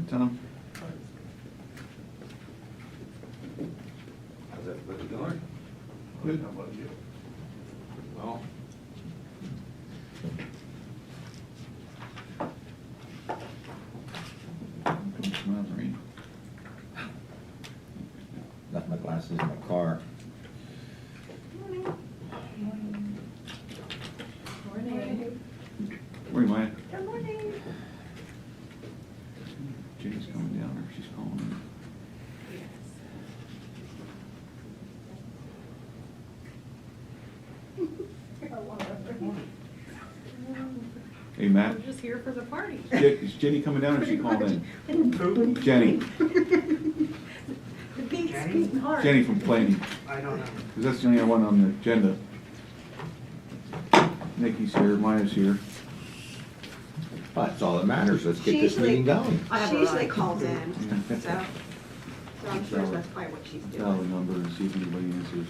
Good, Tom. How's everybody doing? Good. How about you? Well. Come on, Maureen. Left my glasses in my car. Morning. Where am I? Good morning. Jenny's coming down, or she's calling me. Hey, Matt. I'm just here for the party. Is Jenny coming down, or is she calling in? Jenny. The beat's beating hard. Jenny from planning, I don't know. because that's the only one on the agenda. Nikki's here, Maya's here. That's all that matters. Let's get She this usually- meeting going. She usually calls in, Yeah. so I'm sure that's probably what she's Dial the doing. number and see if anybody answers.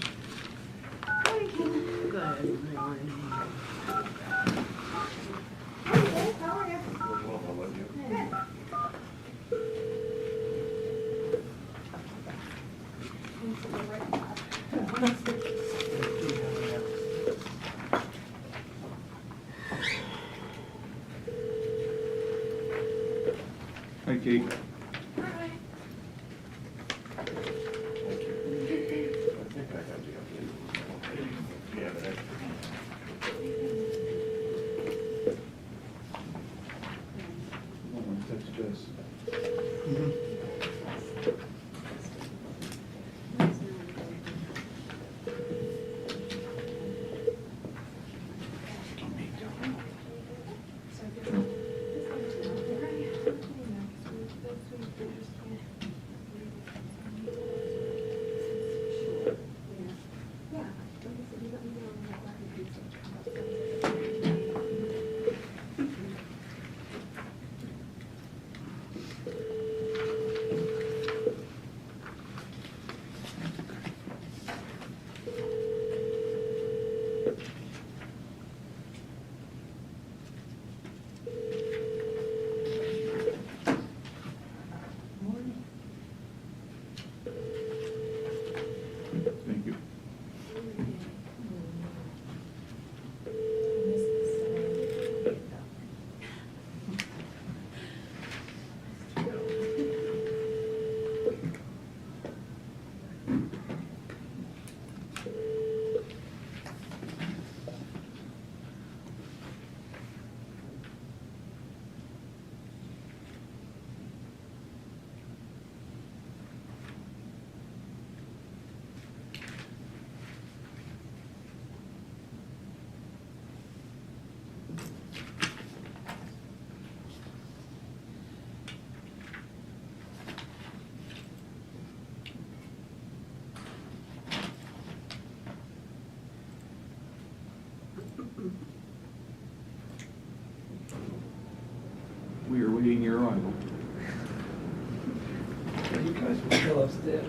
Good morning. How are you? Well, how about you? Hi, Kate. I think I have the update. Yeah, but Text Jess. Thank you. We are waiting your arrival. You guys were still upstairs.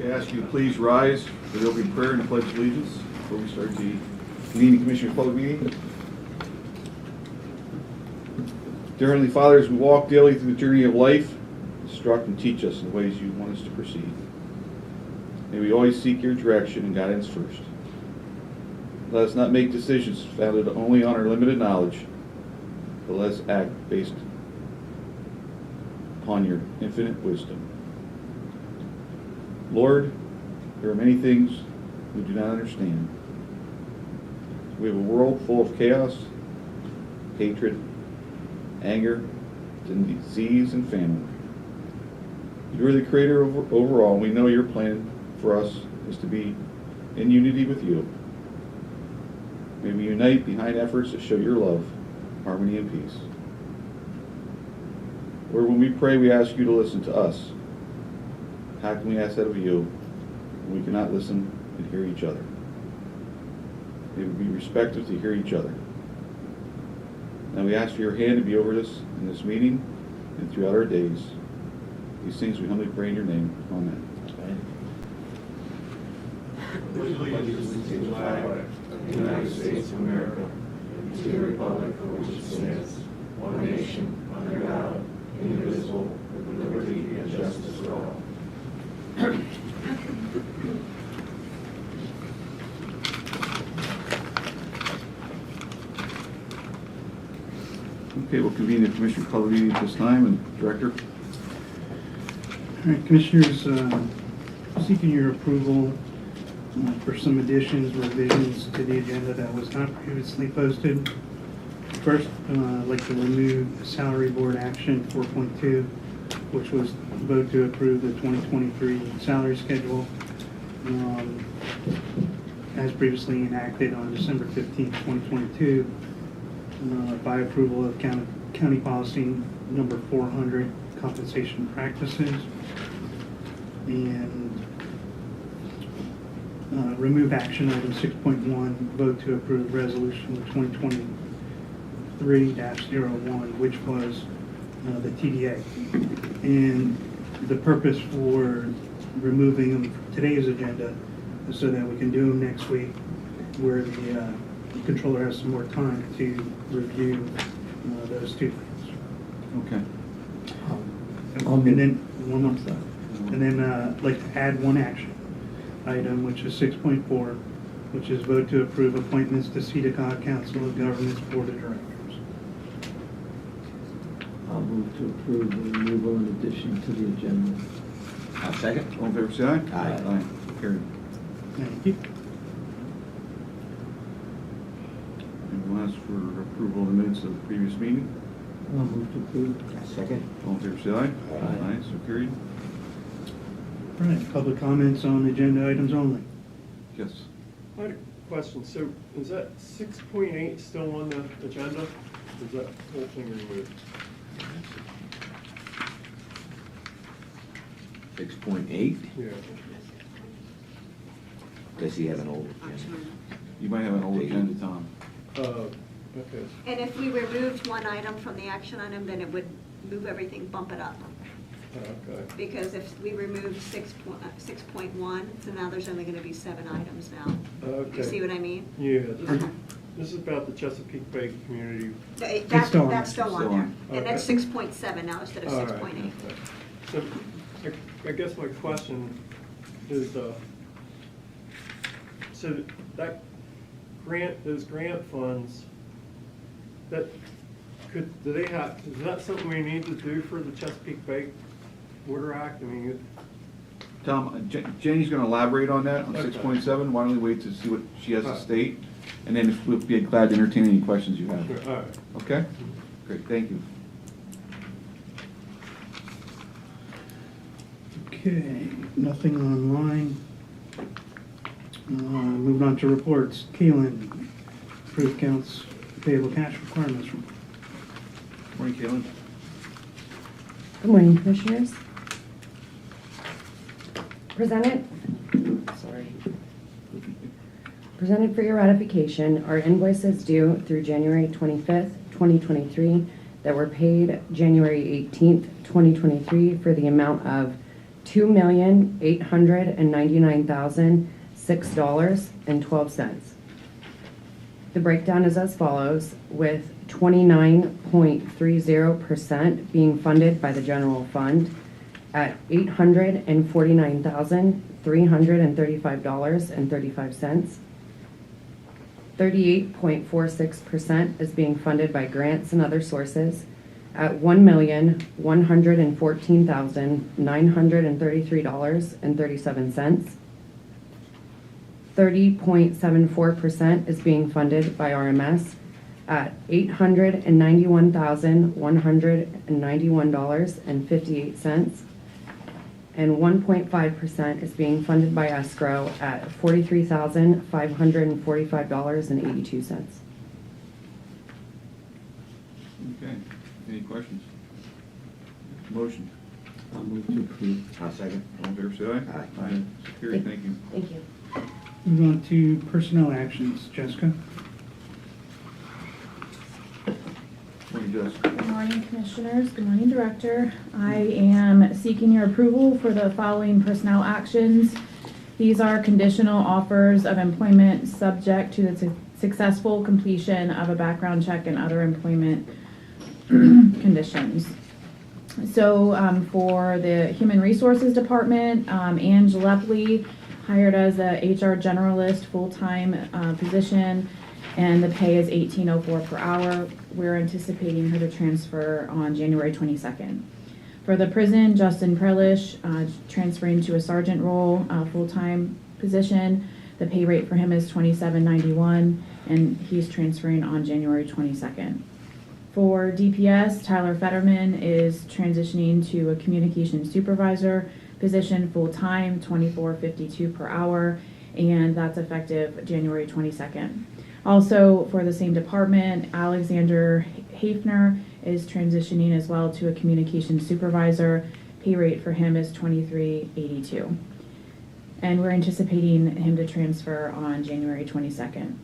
I ask you to please rise for the opening prayer and the pledge of allegiance before we start the convening Commissioner Public Meeting. Dear Heavenly Father, as we walk daily through the journey of life, instruct and teach us in the ways you want us to proceed. May we always seek your direction and guidance first. Let us not make decisions founded only on our limited knowledge, but let us act based upon your infinite wisdom. Lord, there are many things we do not understand. We have a world full of chaos, hatred, anger, disease, and famine. You are the creator overall, and we know your plan for us is to be in unity with you. May we unite behind efforts to show your love, harmony, and peace. Lord, when we pray, we ask you to listen to us. How can we ask that of you when we cannot listen and hear each other? May we be respectful to hear each other. Now we ask for your hand to be over us in this meeting and throughout our days. These things we humbly pray in your name. Amen. Allegiance to the flag of the United States of America to the republic for which it stands, one nation, under God, indivisible, with liberty and justice for all. Okay, we'll convene the Commissioner Public meeting at this time, and Director. All right, Commissioners, seeking your approval for some additions, revisions to the agenda that was not previously posted. First, I'd like to remove Salary Board Action 4.2, which was vote to approve the 2023 salary schedule as previously enacted on December 15, 2022, by approval of county policy number 400, compensation practices, and remove action item 6.1, vote to approve resolution 2023-01, which was the TDA. And the purpose for removing them from today's agenda is so that we can do them next week, where the controller has some more time to review those two things. Okay. And then, one more thing. And then I'd like to add one action item, which is 6.4, which is vote to approve appointments to CEDACOG Council of Governments Board of Directors. I'll move to approve the removal in addition to the agenda. I'll second. All in favor, say aye. Aye. Aye. Carried. Thank you. And we'll ask for approval of the minutes of the previous meeting. I'll move to approve. Second. All in favor, say aye. Aye. Aye, so carried. All right, public comments on agenda items only. Yes. I had a question. So is that 6.8 still on the agenda? Or is that whole thing removed? 6.8. Yeah. Does he have an old agenda? You might have an old agenda, Tom. Okay. And if we removed one item from the action item, then it would move everything, bump it up. Okay. Because if we removed 6.1, so now there's only gonna be 7 items now. Okay. You see what I mean? Yeah, this is about the Chesapeake Bay community. That's still on that's there. still Still on there. on. And that's Okay. 6.7 now instead of All right, 6.8. okay. So I guess my question is, so that grant, those grant funds, do they have, is that something we need to do for the Chesapeake Bay Water Act? I mean, Tom, Jenny's going to elaborate on that, on Okay. 6.7. Why don't we wait to see what she has to Alright. state? And then we'll be glad to entertain any questions you have. sure, all right. Okay? Great, thank you. Okay, nothing online. Moving on to reports. Keelan, approved accounts payable cash requirements report. Morning, Caitlin. Good morning, Commissioners. Presented for your ratification are invoices due through January 25th, 2023 that were paid January 18th, 2023 for the amount of $2,899,006.12. The breakdown is as follows, with 29.30% being funded by the general fund at $849,335.35. 38.46% is being funded by grants and other sources at $1,114,933.37. 30.74% is being funded by RMS at $891,191.58. And 1.5% is being funded by escrow at $43,545.82. Okay, any questions? Motion. I'll move to approve. I'll second. All in favor, say aye. Aye. Aye, so carried, thank you. Thank you. Moving on to personnel actions. Jessica? Morning, Jessica. Good morning, Commissioners. Good morning, Director. I am seeking your approval for the following personnel actions. These are conditional offers of employment subject to the successful completion of a background check and other employment conditions. So for the Human Resources Department, Ange Lepley, hired as a HR generalist, full-time position, and the pay is $18.04 per hour. We're anticipating her to transfer on January 22nd. For the prison, Justin Prelish, transferring to a sergeant role, full-time position. The pay rate for him is $27.91, and he's transferring on January 22nd. For DPS, Tyler Fetterman is transitioning to a communications supervisor position, full-time, $24.52 per hour, and that's effective January 22nd. Also, for the same department, Alexander Hafner is transitioning as well to a communications supervisor. Pay rate for him is $23.82. And we're anticipating him to transfer on January 22nd.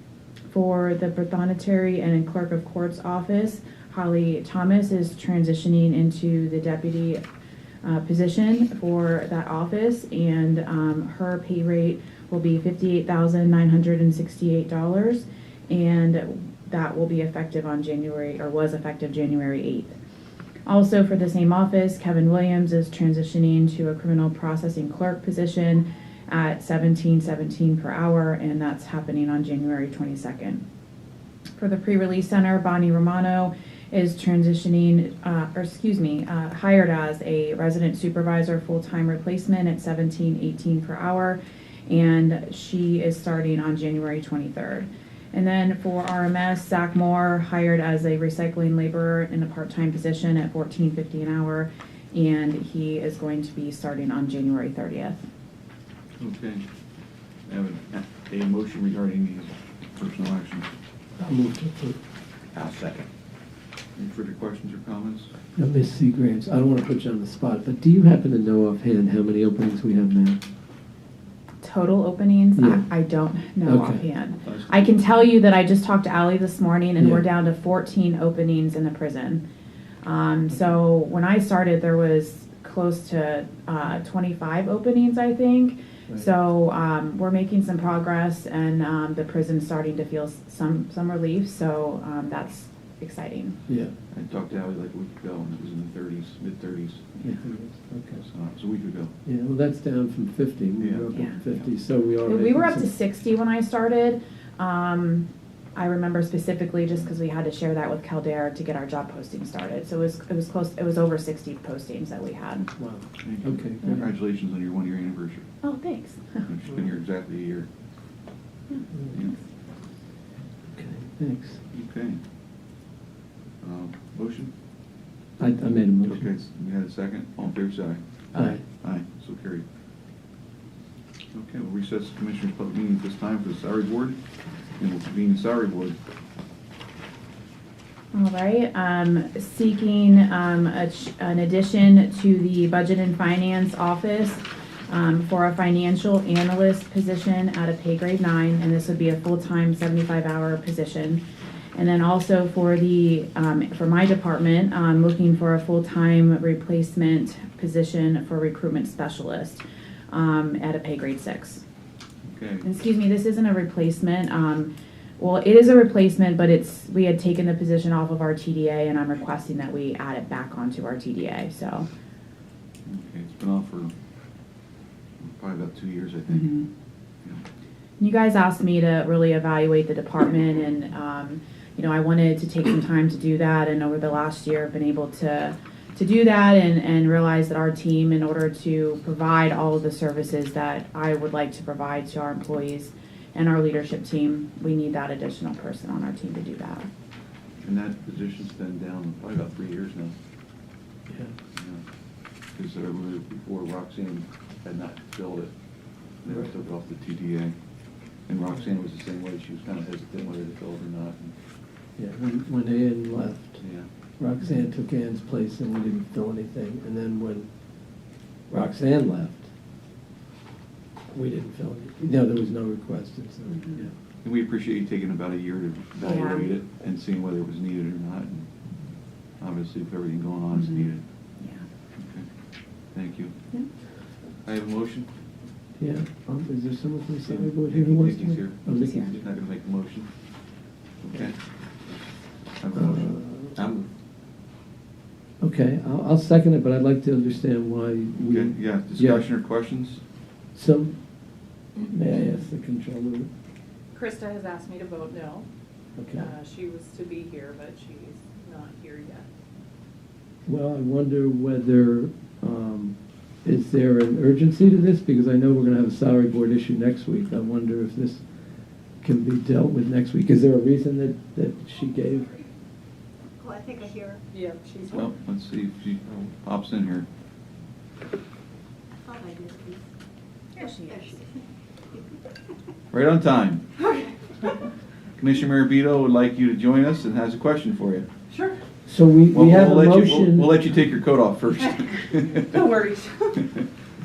For the Prothonotary and Clerk of Courts office, Holly Thomas is transitioning into the deputy position for that office, and her pay rate will be $58,968, and that will be effective on January, or was effective January 8th. Also for the same office, Kevin Williams is transitioning to a criminal processing clerk position at $17.17 per hour, and that's happening on January 22nd. For the pre-release center, Bonnie Romano is transitioning, hired as a resident supervisor full-time replacement at $17.18 per hour, and she is starting on January 23rd. And then for RMS, Zach Moore, hired as a recycling laborer in a part-time position at $14.50 an hour, and he is going to be starting on January 30th. Okay. I have a motion regarding these personal actions. I'll move to approve. I'll second. Any further questions or comments? Now, Ms. Seagraves, I don't want to put you on the spot, but do you happen to know offhand how many openings we have now? Total openings, Yeah. I don't know Okay. offhand. I can tell you that I just talked to Allie this morning, and Yeah. we're down to 14 openings in the prison. So when I started, there was close to 25 openings, I think. Right. So we're making some progress, and the prison's starting to feel some relief. So that's exciting. Yeah. I talked to Ally like a week ago, and it was in the 30s, mid-30s. Yeah, okay. So it was a week ago. Yeah, well, that's down from 50. We Yeah. were up Yeah. at 50, so we are. We making were up to some- 60 when I started. I remember specifically just because we had to share that with Caldera to get our job posting started. So it was close. It was over 60 postings that we had. Wow. Thank you. Okay, good. Congratulations on your 1-year anniversary. Oh, thanks. She's been here exactly a year. Yeah. Okay, thanks. Okay. Motion? I made a Okay, motion. we had a second. All in favor, say aye. Aye. Aye, so carried. Okay, we'll recess the Commissioners' Public Meeting at this time for the Salary Board, and we'll convene the Salary Board. All right. Seeking an addition to the Budget and Finance office for a financial analyst position at a pay grade 9, and this would be a full-time 75-hour position. And then also for the for my department, looking for a full-time replacement position for recruitment specialist at a pay grade 6. Okay, Excuse me, this isn't a replacement. Well, it is a replacement, but we had taken the position off of our TDA, and I'm requesting that we add it back onto our TDA. So. okay, it's been off for probably about 2 years, I think. Mhm. Yeah. You guys asked me to really evaluate the department, and I wanted to take some time to do that. And over the last year, I've been able to do that and realize that our team, in order to provide all of the services that I would like to provide to our employees and our leadership team, we need that additional person on our team to do that. And that position's been down probably about 3 years now. Yeah. Because before Roxanne had not filled it, they Right. took it off the TDA. And Roxanne was the same way, she was kind of hesitant whether to fill it or not. Yeah, when Ann left, Yeah, Roxanne took Ann's place and we didn't fill anything. And then when Roxanne left, we didn't fill anything. No, there was no requested, so, yeah. and we appreciate you taking about a year to evaluate it and seeing whether it was needed or not. And obviously, if everything going on is needed. Yeah. Okay, thank you. Yeah. I have a motion. Yeah, is there someone from the salary board here who wants to? Nikki's here. Oh, Nikki. here. He's not gonna make a motion. Okay. Have a motion. I'm, Okay, I'll second it, but I'd like to understand why we. Okay, yeah, discussion or questions? So, may I ask the controller? Krista has asked me to vote no. Okay. She was to be here, but she's not here yet. Well, I wonder whether, is there an urgency to this? Because I know we're gonna have a salary board issue next week. I wonder if this can be dealt with next week. Is there a reason that she gave? Oh, I think I hear her. Yeah, she's. Well, let's see if she pops in here. I thought I did. Here she There is. she is. Right on time. Commissioner Maravito would like you to join us and has a question for you. Sure. So we Well, have a we'll let you- motion. We'll let you take your coat off first. No worries.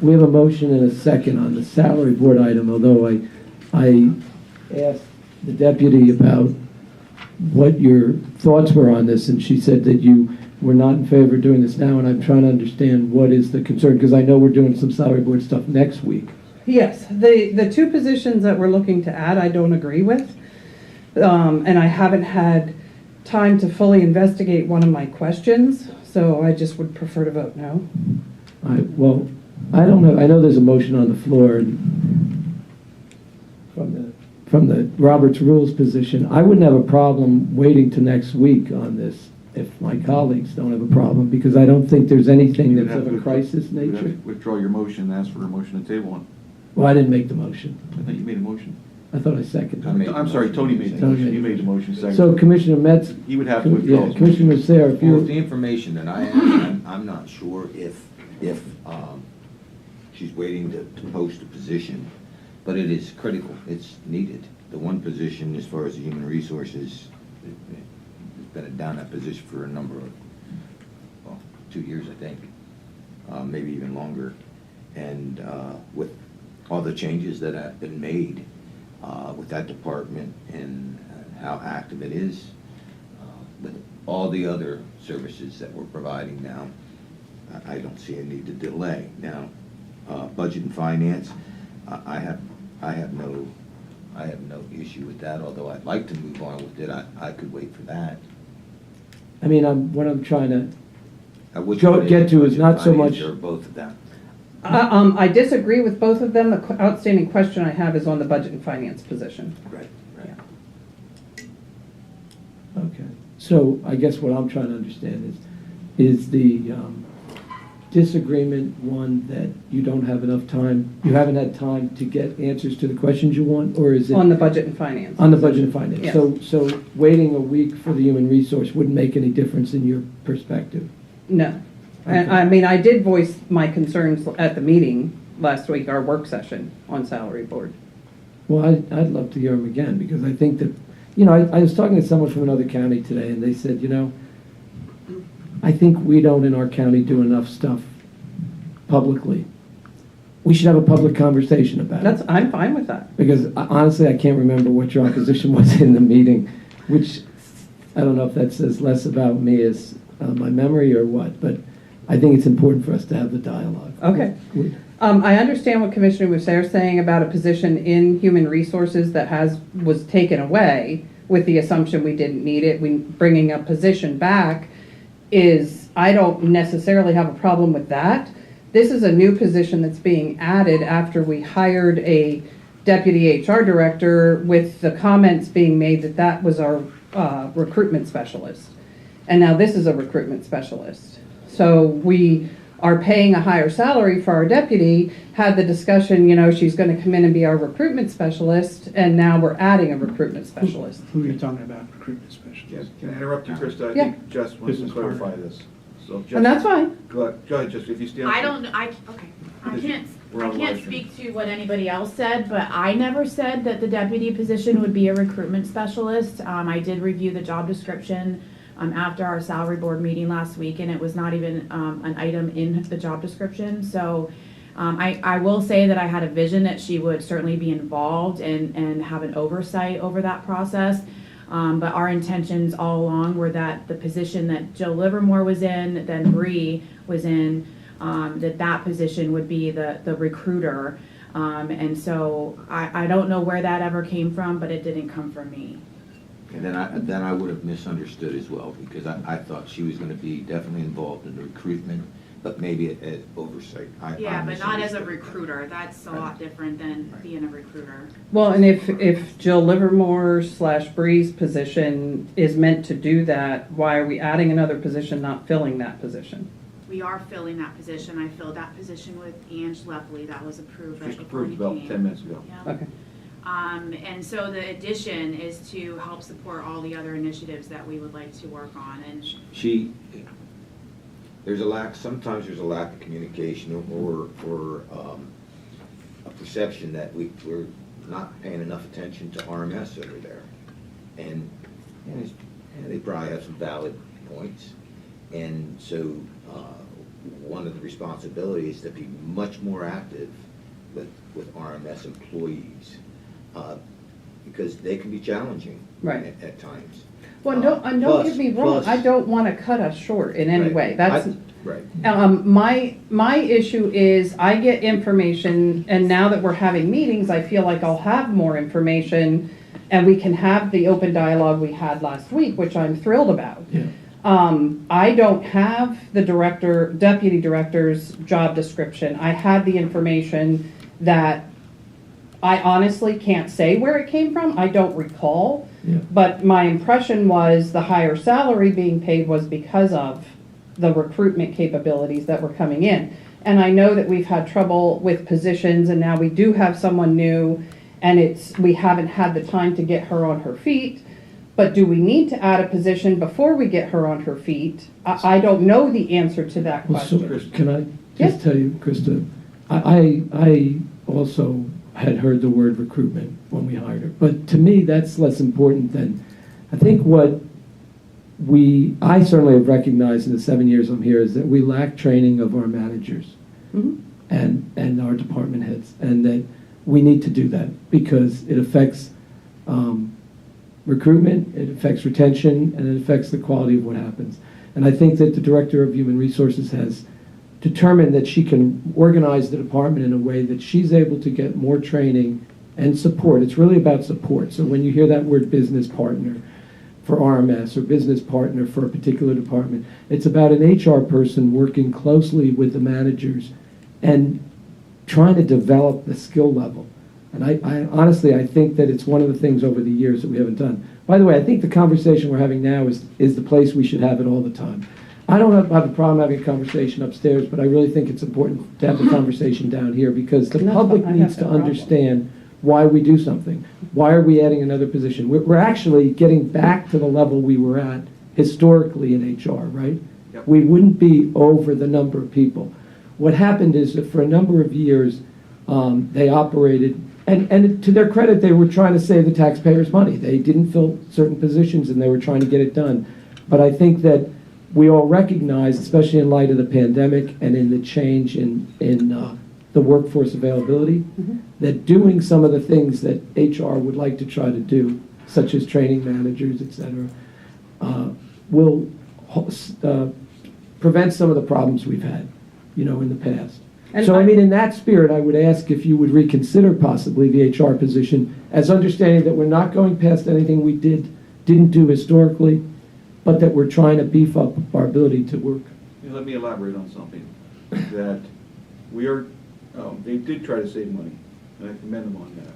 We have a motion and a second on the salary board item, although I asked the deputy about what your thoughts were on this, and she said that you were not in favor of doing this now, and I'm trying to understand what is the concern, because I know we're doing some salary board stuff next week. Yes, the two positions that we're looking to add, I don't agree with. And I haven't had time to fully investigate one of my questions, so I just would prefer to vote no. Well, I don't know, I know there's a motion on the floor and from the Roberts Rules position. I wouldn't have a problem waiting to next week on this if my colleagues don't have a problem, because I don't think there's anything You would that's have of a to- crisis you would have nature. to withdraw your motion and ask for a motion to table one. Well, I didn't make the motion. I thought you made a motion. I thought I seconded. I made it. the I'm sorry, motion. Tony made the Tony motion. made You the made the motion second. So Commissioner Metz. He would have to withdraw Yeah, his Commissioner motion. Sarah, if well, with the you, information that I have, I'm not sure if she's waiting to post a position, but it is critical, it's needed. The one position, as far as the human resources, it's been down that position for a number of, well, 2 years, I think, maybe even longer. And with all the changes that have been made with that department and how active it is, with all the other services that we're providing now, I don't see a need to delay. Now, budget and finance, I have no issue with that, although I'd like to move on with it. I could wait for that. I mean, what I'm trying to, Which Joe, one get to is budget not and so finance, much- Or both of them? I disagree with both of them. The outstanding question I have is on the budget and finance position. Right, right. okay. So I guess what I'm trying to understand is the disagreement one that you don't have enough time, you haven't had time to get answers to the questions you want, or is it? On the budget and finance. On the budget and finance. Yes. So waiting a week for the human resource wouldn't make any difference in your perspective? No. And, Okay. I mean, I did voice my concerns at the meeting last week, our work session on salary board. Well, I'd love to hear them again, because I think that, you know, I was talking to someone from another county today, and they said, you know, I think we don't in our county do enough stuff publicly. We should have a public conversation about it. I'm fine with that. Because honestly, I can't remember what your opposition was in the meeting, which I don't know if that says less about me as my memory or what, but I think it's important for us to have the dialogue. Okay. I understand what Commissioner Musser is saying about a position in human resources that was taken away with the assumption we didn't need it. Bringing a position back I don't necessarily have a problem with that. This is a new position that's being added after we hired a deputy HR director, with the comments being made that was our recruitment specialist. And now this is a recruitment specialist. So we are paying a higher salary for our deputy, had the discussion, you know, she's going to come in and be our recruitment specialist, and now we're adding a recruitment specialist. Who are you talking about, recruitment specialist? Yes, can I interrupt you, Krista? I Yeah. think Jess wants to Business clarify partner. this. So And that's fine. Go ahead, just if you stand. I can't speak to what anybody else said, but I never said that the deputy position would be a recruitment specialist. I did review the job description after our salary board meeting last week, and it was not even an item in the job description. So I will say that I had a vision that she would certainly be involved and have an oversight over that process. But our intentions all along were that the position that Jill Livermore was in, then Bree was in, that position would be the recruiter. And so I don't know where that ever came from, but it didn't come from me. And then I would have misunderstood as well, because I thought she was gonna be definitely involved in the recruitment, but maybe at oversight. I Yeah, but not as a misunderstood. recruiter. That's a lot different than being a recruiter. Well, and if Jill Livermore / Bree's position is meant to do that, why are we adding another position, not filling that position? We are filling that position. I filled that position with Ange Lepley. That was approved right Just before approved you about came. 10 minutes ago. Yeah. Okay. And so the addition is to help support all the other initiatives that we would like to work on. And Sometimes there's a lack of communication or a perception that we're not paying enough attention to RMS over there. And they probably have some valid points. And so one of the responsibilities is to be much more active with RMS employees, because they can be challenging Right. at times. Well, don't Plus- get me wrong, plus- I don't want to cut us short in any Right. way. That's, Right. my issue is I get information, and now that we're having meetings, I feel like I'll have more information, and we can have the open dialogue we had last week, which I'm thrilled about. Yeah. I don't have the deputy director's job description. I had the information that I honestly can't say where it came from. I don't recall. Yeah. But my impression was the higher salary being paid was because of the recruitment capabilities that were coming in. And I know that we've had trouble with positions, and now we do have someone new, and we haven't had the time to get her on her feet. But do we need to add a position before we get her on her feet? I don't know the answer to that Well, so question. can I Yeah. just tell you, Krista, I also had heard the word recruitment when we hired her. But to me, that's less important than, I think what I certainly have recognized in the 7 years I'm here is that we lack training of our managers Mhm. and our department heads, and that we need to do that because it affects recruitment, it affects retention, and it affects the quality of what happens. And I think that the Director of Human Resources has determined that she can organize the department in a way that she's able to get more training and support. It's really about support. So when you hear that word business partner for RMS or business partner for a particular department, it's about an HR person working closely with the managers and trying to develop the skill level. And I honestly, I think that it's one of the things over the years that we haven't done. By the way, I think the conversation we're having now is the place we should have it all the time. I don't have a problem having a conversation upstairs, but I really think it's important to have the conversation down here because the No, public I have needs no to problem. understand why we do something. Why are we adding another position? We're actually getting back to the level we were at historically in HR, right? Yep. We wouldn't be over the number of people. What happened is that for a number of years, they operated, and to their credit, they were trying to save the taxpayers' money. They didn't fill certain positions, and they were trying to get it done. But I think that we all recognize, especially in light of the pandemic and in the change in the workforce availability, that doing some of the things that HR would like to try to do, such as training managers, et cetera, will prevent some of the problems we've had, in the past. And So, in that spirit, I would ask if you would reconsider possibly the HR position as understanding that we're not going past anything we didn't do historically, but that we're trying to beef up our ability to work. And let me elaborate on something, that we are, they did try to save money, and I commend them on that.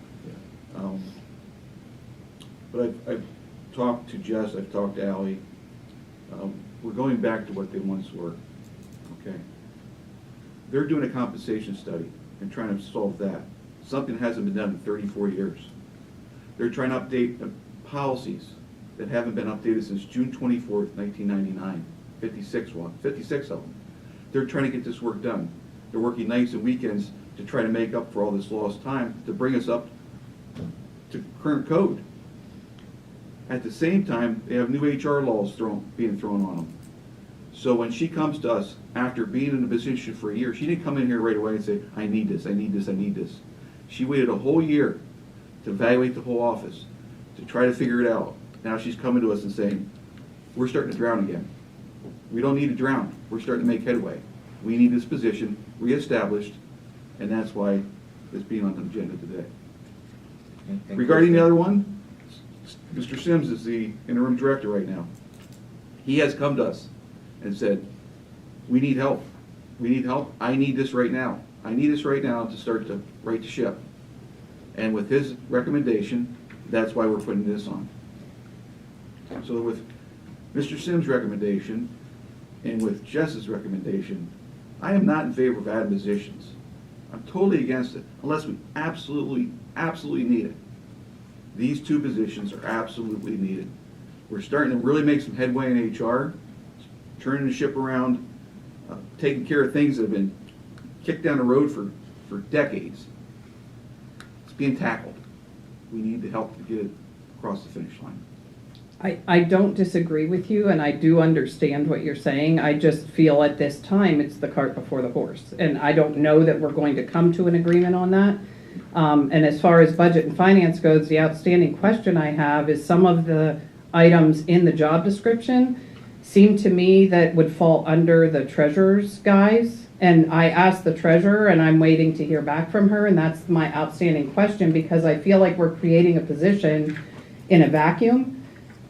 But I've talked to Jess, I've talked to Ally, we're going back to what they once were, okay? They're doing a compensation study and trying to solve that. Something that hasn't been done in 34 years. They're trying to update policies that haven't been updated since June 24th, 1999, 56 of them. They're trying to get this work done. They're working nights and weekends to try to make up for all this lost time to bring us up to current code. At the same time, they have new HR laws being thrown on them. So when she comes to us after being in a position for a year, she didn't come in here right away and say, I need this, I need this, I need this. She waited a whole year to evaluate the whole office, to try to figure it out. Now she's coming to us and saying, we're starting to drown again. We don't need to drown. We're starting to make headway. We need this position reestablished, and that's why it's being on the agenda today. And Regarding the Krista, other one, Mr. Sims is the interim director right now. He has come to us and said, we need help. We need help. I need this right now. I need this right now to start to right the ship. And with his recommendation, that's why we're putting this on. So with Mr. Sims' recommendation and with Jess's recommendation, I am not in favor of adding positions. I'm totally against it, unless we absolutely need it. These two positions are absolutely needed. We're starting to really make some headway in HR, turning the ship around, taking care of things that have been kicked down the road for decades. It's being tackled. We need the help to get it across the finish line. I don't disagree with you, and I do understand what you're saying. I just feel at this time it's the cart before the horse. And I don't know that we're going to come to an agreement on that. And as far as budget and finance goes, the outstanding question I have is some of the items in the job description seem to me that would fall under the treasurer's guise. And I asked the treasurer, and I'm waiting to hear back from her, and that's my outstanding question, because I feel like we're creating a position in a vacuum.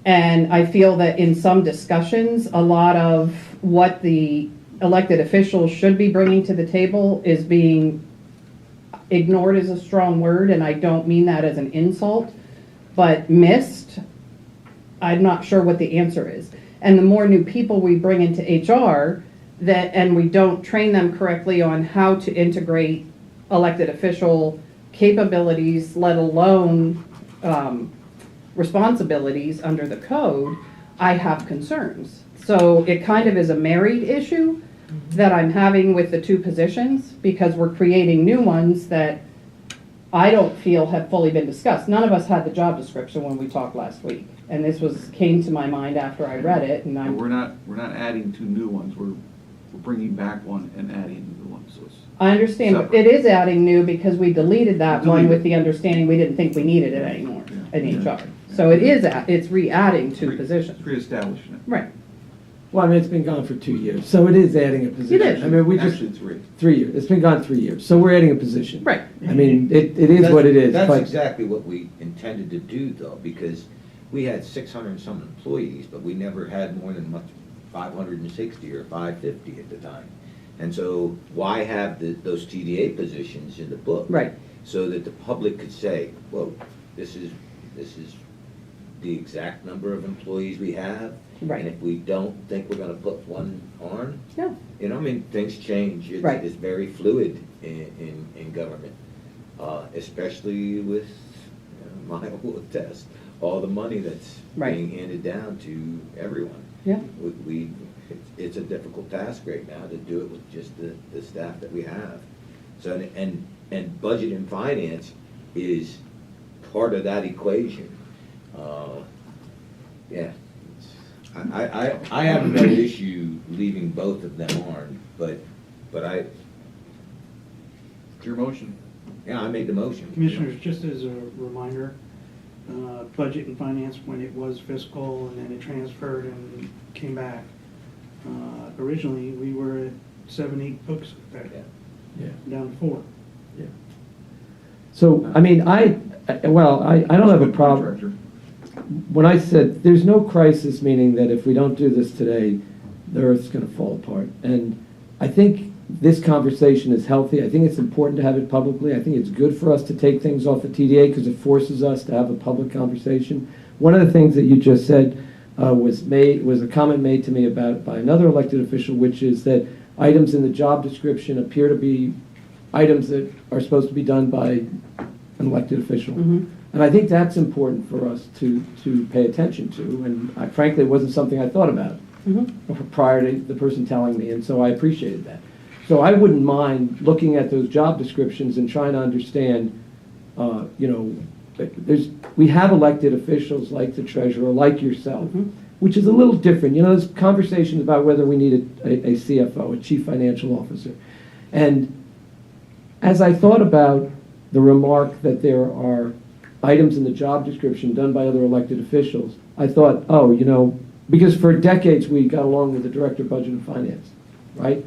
And I feel that in some discussions, a lot of what the elected officials should be bringing to the table is being ignored is a strong word, and I don't mean that as an insult, but missed. I'm not sure what the answer is. And the more new people we bring into HR and we don't train them correctly on how to integrate elected official capabilities, let alone responsibilities under the code, I have concerns. So it kind of is a married issue that I'm having with the two positions, because we're creating new ones that I don't feel have fully been discussed. None of us had the job description when we talked last week, and this came to my mind after I read it, and We're not adding two new ones. We're bringing back one and adding a new one. So it's I understand, but separate. it is adding new because we deleted that one Deleted. with the understanding we didn't think we needed it anymore in HR. So it's re-adding two positions. It's reestablishing it. Right. Well, I mean, it's been gone for 2 years, so it is adding a position. It is. I mean, we just, Actually, 3. 3 years. It's been gone 3 years, so we're adding a position. Right. I mean, it is what it is. That's but exactly what we intended to do, though, because we had 600 and some employees, but we never had more than 560 or 550 at the time. And so why have those TDA positions in the book? Right. So that the public could say, well, this is the exact number of employees we have. Right. And if we don't think we're gonna put one on, No. you know, I mean, things change. Right. It's very fluid in government, especially with, my old test, all the money that's Right. being handed down to everyone. Yeah. It's a difficult task right now to do it with just the staff that we have. So, and budget and finance is part of that equation. Yeah. I have no issue leaving both of them on, but It's your motion. yeah, I made the motion. Commissioners, just as a reminder, budget and finance, when it was fiscal and then it transferred and came back, originally, we were at 7, 8 folks back Yeah. Yeah. down to 4. Yeah. So, I mean, I don't have a problem. Contractor. When I said, there's no crisis, meaning that if we don't do this today, the earth's going to fall apart. And I think this conversation is healthy. I think it's important to have it publicly. I think it's good for us to take things off the TDA because it forces us to have a public conversation. One of the things that you just said was a comment made to me by another elected official, which is that items in the job description appear to be items that are supposed to be done by an elected official. Mhm. And I think that's important for us to pay attention to. And frankly, it wasn't something I thought about prior to the person telling me, and so I appreciated that. So I wouldn't mind looking at those job descriptions and trying to understand, we have elected officials like the treasurer, like yourself, which is a little different. There's conversations about whether we need a CFO, a chief financial officer. And as I thought about the remark that there are items in the job description done by other elected officials, I thought, because for decades we got along with the director of budget and finance, right?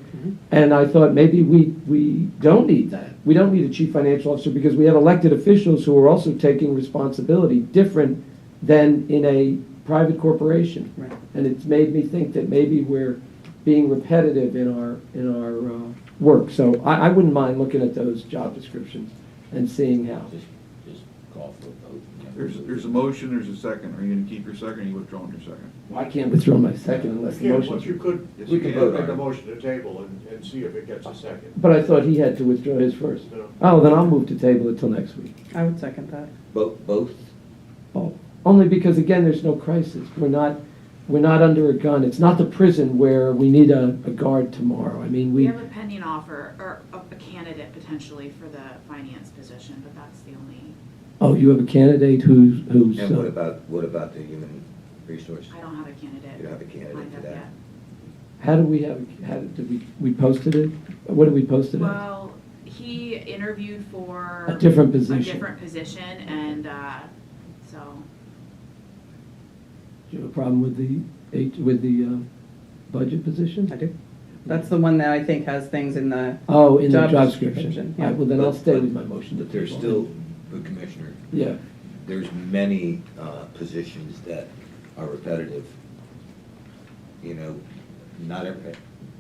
And I thought maybe we don't need that. We don't need a chief financial officer because we have elected officials who are also taking responsibility different than in a private corporation. Right. And it's made me think that maybe we're being repetitive in our work. So I wouldn't mind looking at those job descriptions and seeing how. Just call for a vote. There's a motion, there's a second. Are you gonna keep your second, or are you withdrawing your second? Well, I can't withdraw my second unless the Again, motion. what you could, Yes, we you can can. vote make on a it. motion to table and see if it gets a second. But I thought he had to withdraw his first. No. Oh, then I'll move to table it till next week. I would second that. Both? Oh, only because, again, there's no crisis. We're not under a gun. It's not the prison where we need a guard tomorrow. I mean, We have a pending offer, or a candidate potentially for the finance position, but that's the only, oh, you have a candidate who's. And what about the human resource? I don't have a candidate. You don't have a candidate lined for up that? yet. How did we posted it? What did we post it at? Well, he interviewed for. A different position. A different position, and, so, Do you have a problem with the budget position? I do. That's the one that I think has things in the, Oh, in the Job job description, description. yeah. All right, well, then I'll But- stay but- with my motion. to But there's table. still, the Commissioner, Yeah. there's many positions that are repetitive. You know, not every,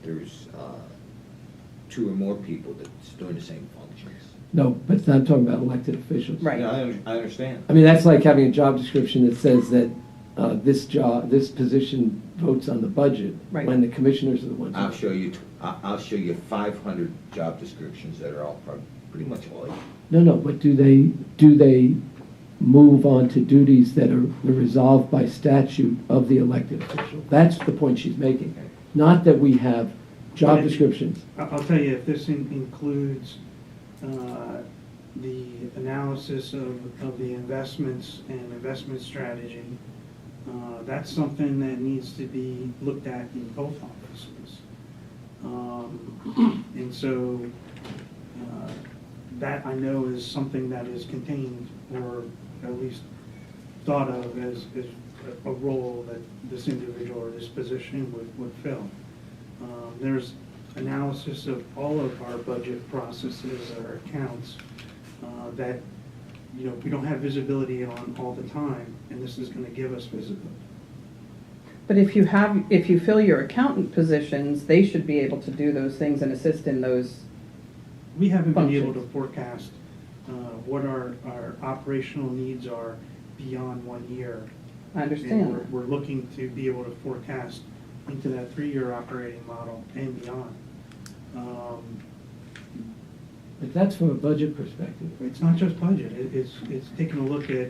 there's two or more people that's doing the same functions. No, but I'm talking about elected officials. Right. Yeah, I understand. I mean, that's like having a job description that says that this position votes on the budget. Right. When the commissioners are the ones. I'll show you 500 job descriptions that are all pretty much alike. No, but do they move on to duties that are resolved by statute of the elected official? That's the point she's making. Not that we have job descriptions. I'll tell you, if this includes the analysis of the investments and investment strategy, that's something that needs to be looked at in both offices. And so that I know is something that is contained, or at least thought of as a role that this individual or this position would fill. There's analysis of all of our budget processes, our accounts, that, you know, we don't have visibility on all the time, and this is gonna give us visibility. but if you fill your accountant positions, they should be able to do those things and assist in those. We haven't been able to Functions. forecast what our operational needs are beyond 1 year. I And understand. we're looking to be able to forecast into that 3-year operating model and beyond. But that's from a budget perspective. It's not just budget, it's taking a look at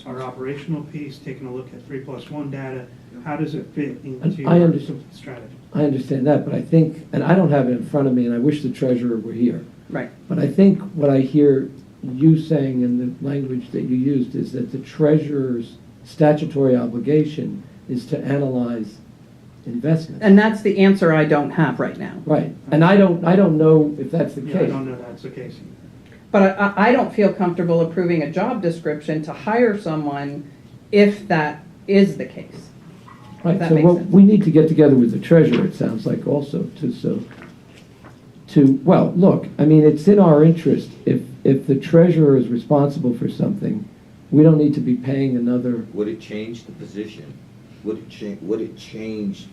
our operational piece, taking a look at 3+1 data, how does it fit into I our understand. strategy? I understand that, but I think, and I don't have it in front of me, and I wish the treasurer were here. Right. But I think what I hear you saying in the language that you used is that the treasurer's statutory obligation is to analyze investments. And that's the answer I don't have right now. Right, and I don't know if that's the Yeah, I case. don't know that's the case either. But I don't feel comfortable approving a job description to hire someone if that is the case. Right, that so makes what, sense. we need to get together with the treasurer, it sounds like also, well, look, I mean, it's in our interest, if the treasurer is responsible for something, we don't need to be paying another, Would it change the position? Would it change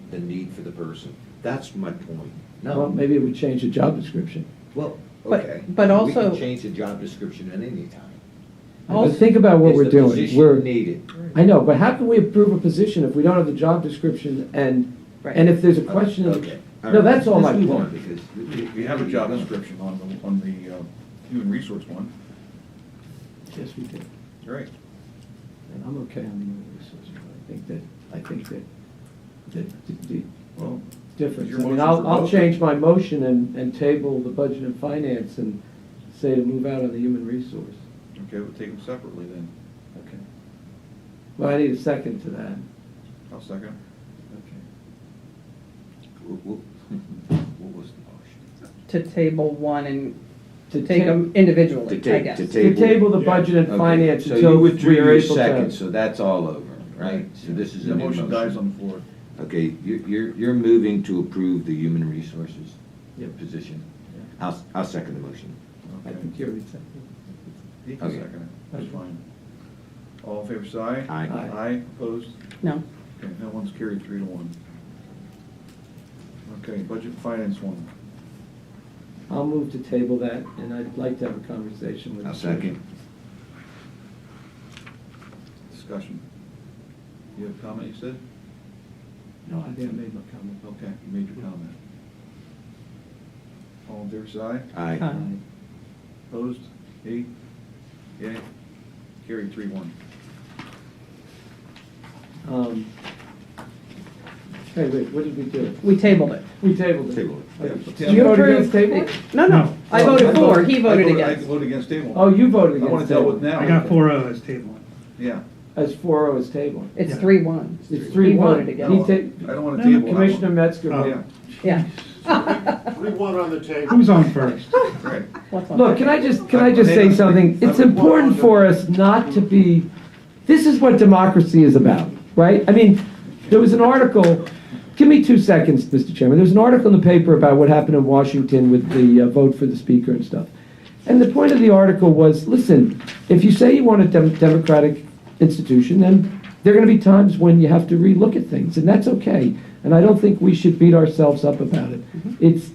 the need for the person? That's my point. well, No. maybe it would change the job description. Well, But- okay. but We also- can change the job description at any time. But think about what Is we're the doing. position needed? I know, but how can we approve a position if we don't have the job description and Right. if there's a question of, Okay. no, that's all my Let's move on, point. because We have a job description on the human resource one. Yes, we do. Right. And I'm okay on the human resource, but I think that the Well, difference. your I mean, motion for I'll both? change my motion and table the budget and finance and say to move out on the human resource. Okay, we'll take them separately then. Okay. Well, I need a second to that. I'll second. Okay. What was the motion? To table one and To take ta- them individually, To I take- guess. to To table the budget and Okay, finance so until you we withdrew are your able second, to. so that's all over, right? So this is a The new motion dies on the floor. Okay, you're moving to approve the human resources Yep. position. Yeah. I'll second the motion. I Okay. think you already said. He can Okay. second it. That's fine. All in favor, say aye. Aye. Aye, opposed? No. Okay, that one's carried 3-1. Okay, budget and finance one. I'll move to table that, and I'd like to have a conversation with. I'll second. Discussion. You have a comment, you said? No, I think I made my comment. Okay, you made your comment. All in favor, say aye. Aye. Aye. Opposed? Yea? Yea? Carried 3-1. Hey, wait, what did we do? We tabled it. We tabled it. Table Did you vote against table? No, no, I voted for, he voted I against. voted against table. Oh, you voted I want against to deal table. with now. I got 4-0 as table. Yeah. As 4-0 is table. It's Yeah. 3-1. It's He 3-1. voted He against. ta- I don't want to table. Commissioner Metzger Oh. voted. Yeah, Yeah. 3-1 on the table. Who's on first? right. What's on? Look, can I just say something? It's important for us not to be, this is what democracy is about, right? I mean, there was an article, give me 2 seconds, Mr. Chairman. There's an article in the paper about what happened in Washington with the vote for the speaker and stuff. And the point of the article was, listen, if you say you want a democratic institution, then there are going to be times when you have to relook at things, and that's okay. And I don't think we should beat ourselves up about it. It's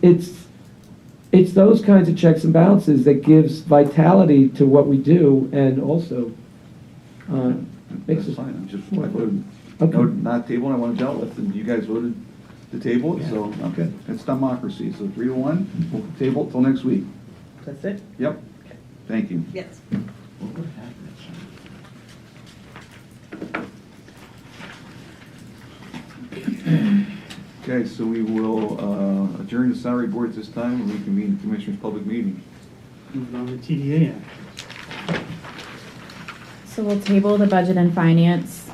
those kinds of checks and balances that gives vitality to what we do, and also makes That's us. fine. I'm just, I voted, Okay. no, not table, I want to deal with, and you guys voted to table it, so, okay. It's democracy, so 3-1, we'll table it till next week. That's it? Yep. Thank you. Yes. Okay, so we will adjourn the salary board at this time and reconvene the Commissioners' public meeting. Moving on to TDA act. So we'll table the budget and finance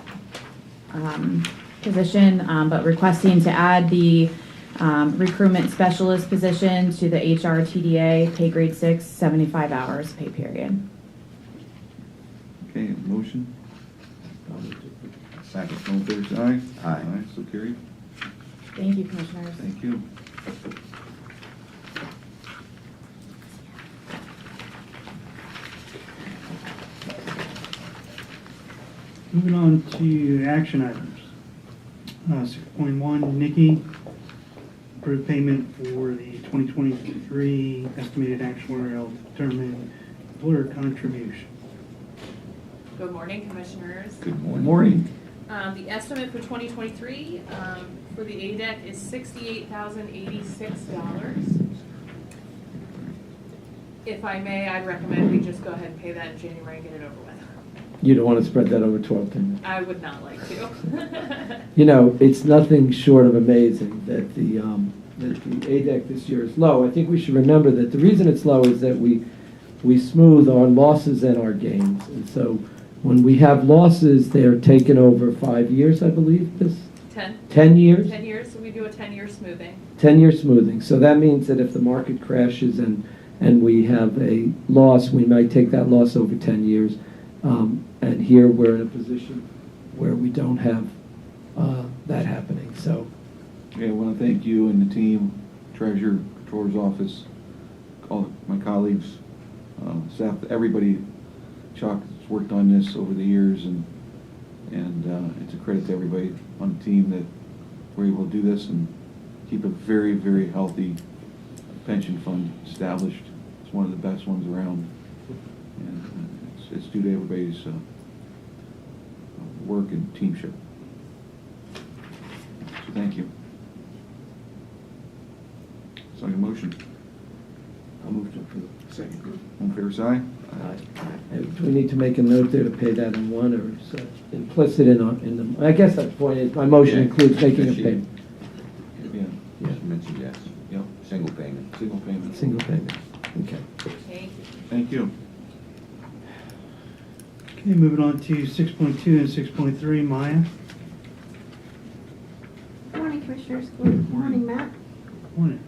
position, but requesting to add the recruitment specialist position to the HR TDA, pay grade 6, 75 hours, pay period. Okay, motion? Second. All in favor, say aye. Aye. Aye, so carried. Thank you, Commissioners. Thank you. Moving on to action items. 6.1, Nikki, approved payment for the 2023 estimated actuarial determined employer contribution. Good morning, Commissioners. Good morning. Morning. The estimate for 2023 for the ADEC is $68,086. If I may, I'd recommend we just go ahead and pay that in January and get it over with. You don't want to spread that over 12 payments. I would not like to. You know, it's nothing short of amazing that the ADEC this year is low. I think we should remember that the reason it's low is that we smooth our losses and our gains. And so when we have losses, they're taken over 5 years, I believe, 10 years? 10 years, so we do a 10-year smoothing. 10-year smoothing. So that means that if the market crashes and we have a loss, we might take that loss over 10 years. And here we're in a position where we don't have that happening. So Okay, I want to thank you and the team, treasurer, controller's office, all my colleagues, staff, everybody. Chuck has worked on this over the years, and it's a credit to everybody on the team that we're able to do this and keep a very, very healthy pension fund established. It's one of the best ones around, and it's due to everybody's work and teamship. So thank you. So your motion. I'll move to approve. Second. All in favor, say aye. And do we need to make a note there to pay that in one, or is that implicit in the, I guess that's the point, is my motion Yeah. includes making a Yes, payment, Yeah, Just mentioned yes. yep, Single payment. single payment. single payment. Okay. Thank you. Thank you. Okay, moving on to 6.2 and 6.3, Maya. Good morning, Commissioners. Good morning, Matt. Morning.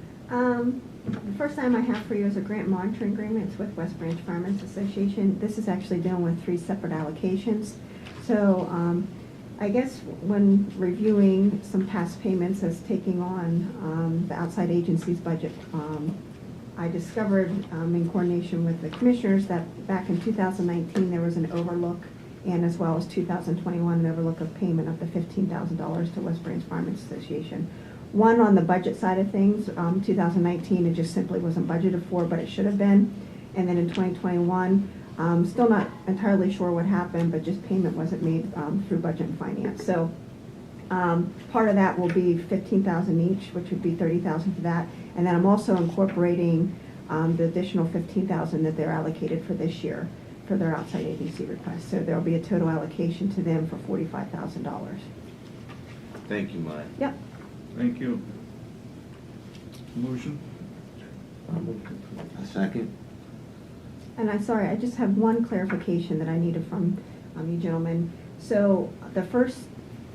The first item I have for you is a grant monitoring agreement. It's with West Branch Firemen's Association. This is actually dealing with 3 separate allocations. So I guess when reviewing some past payments as taking on the outside agency's budget, I discovered in coordination with the commissioners that back in 2019 there was an overlook and as well as 2021, an overlook of payment of the $15,000 to West Branch Firemen's Association. One on the budget side of things, 2019, it just simply wasn't budgeted for, but it should have been. And then in 2021, still not entirely sure what happened, but just payment wasn't made through budget and finance. So part of that will be $15,000 each, which would be $30,000 for that. And then I'm also incorporating the additional $15,000 that they're allocated for this year for their outside agency requests. So there'll be a total allocation to them for $45,000. Thank you, Maya. Yep. Thank you. Motion? A second? And I'm sorry, I just have one clarification that I needed from you gentlemen. So the first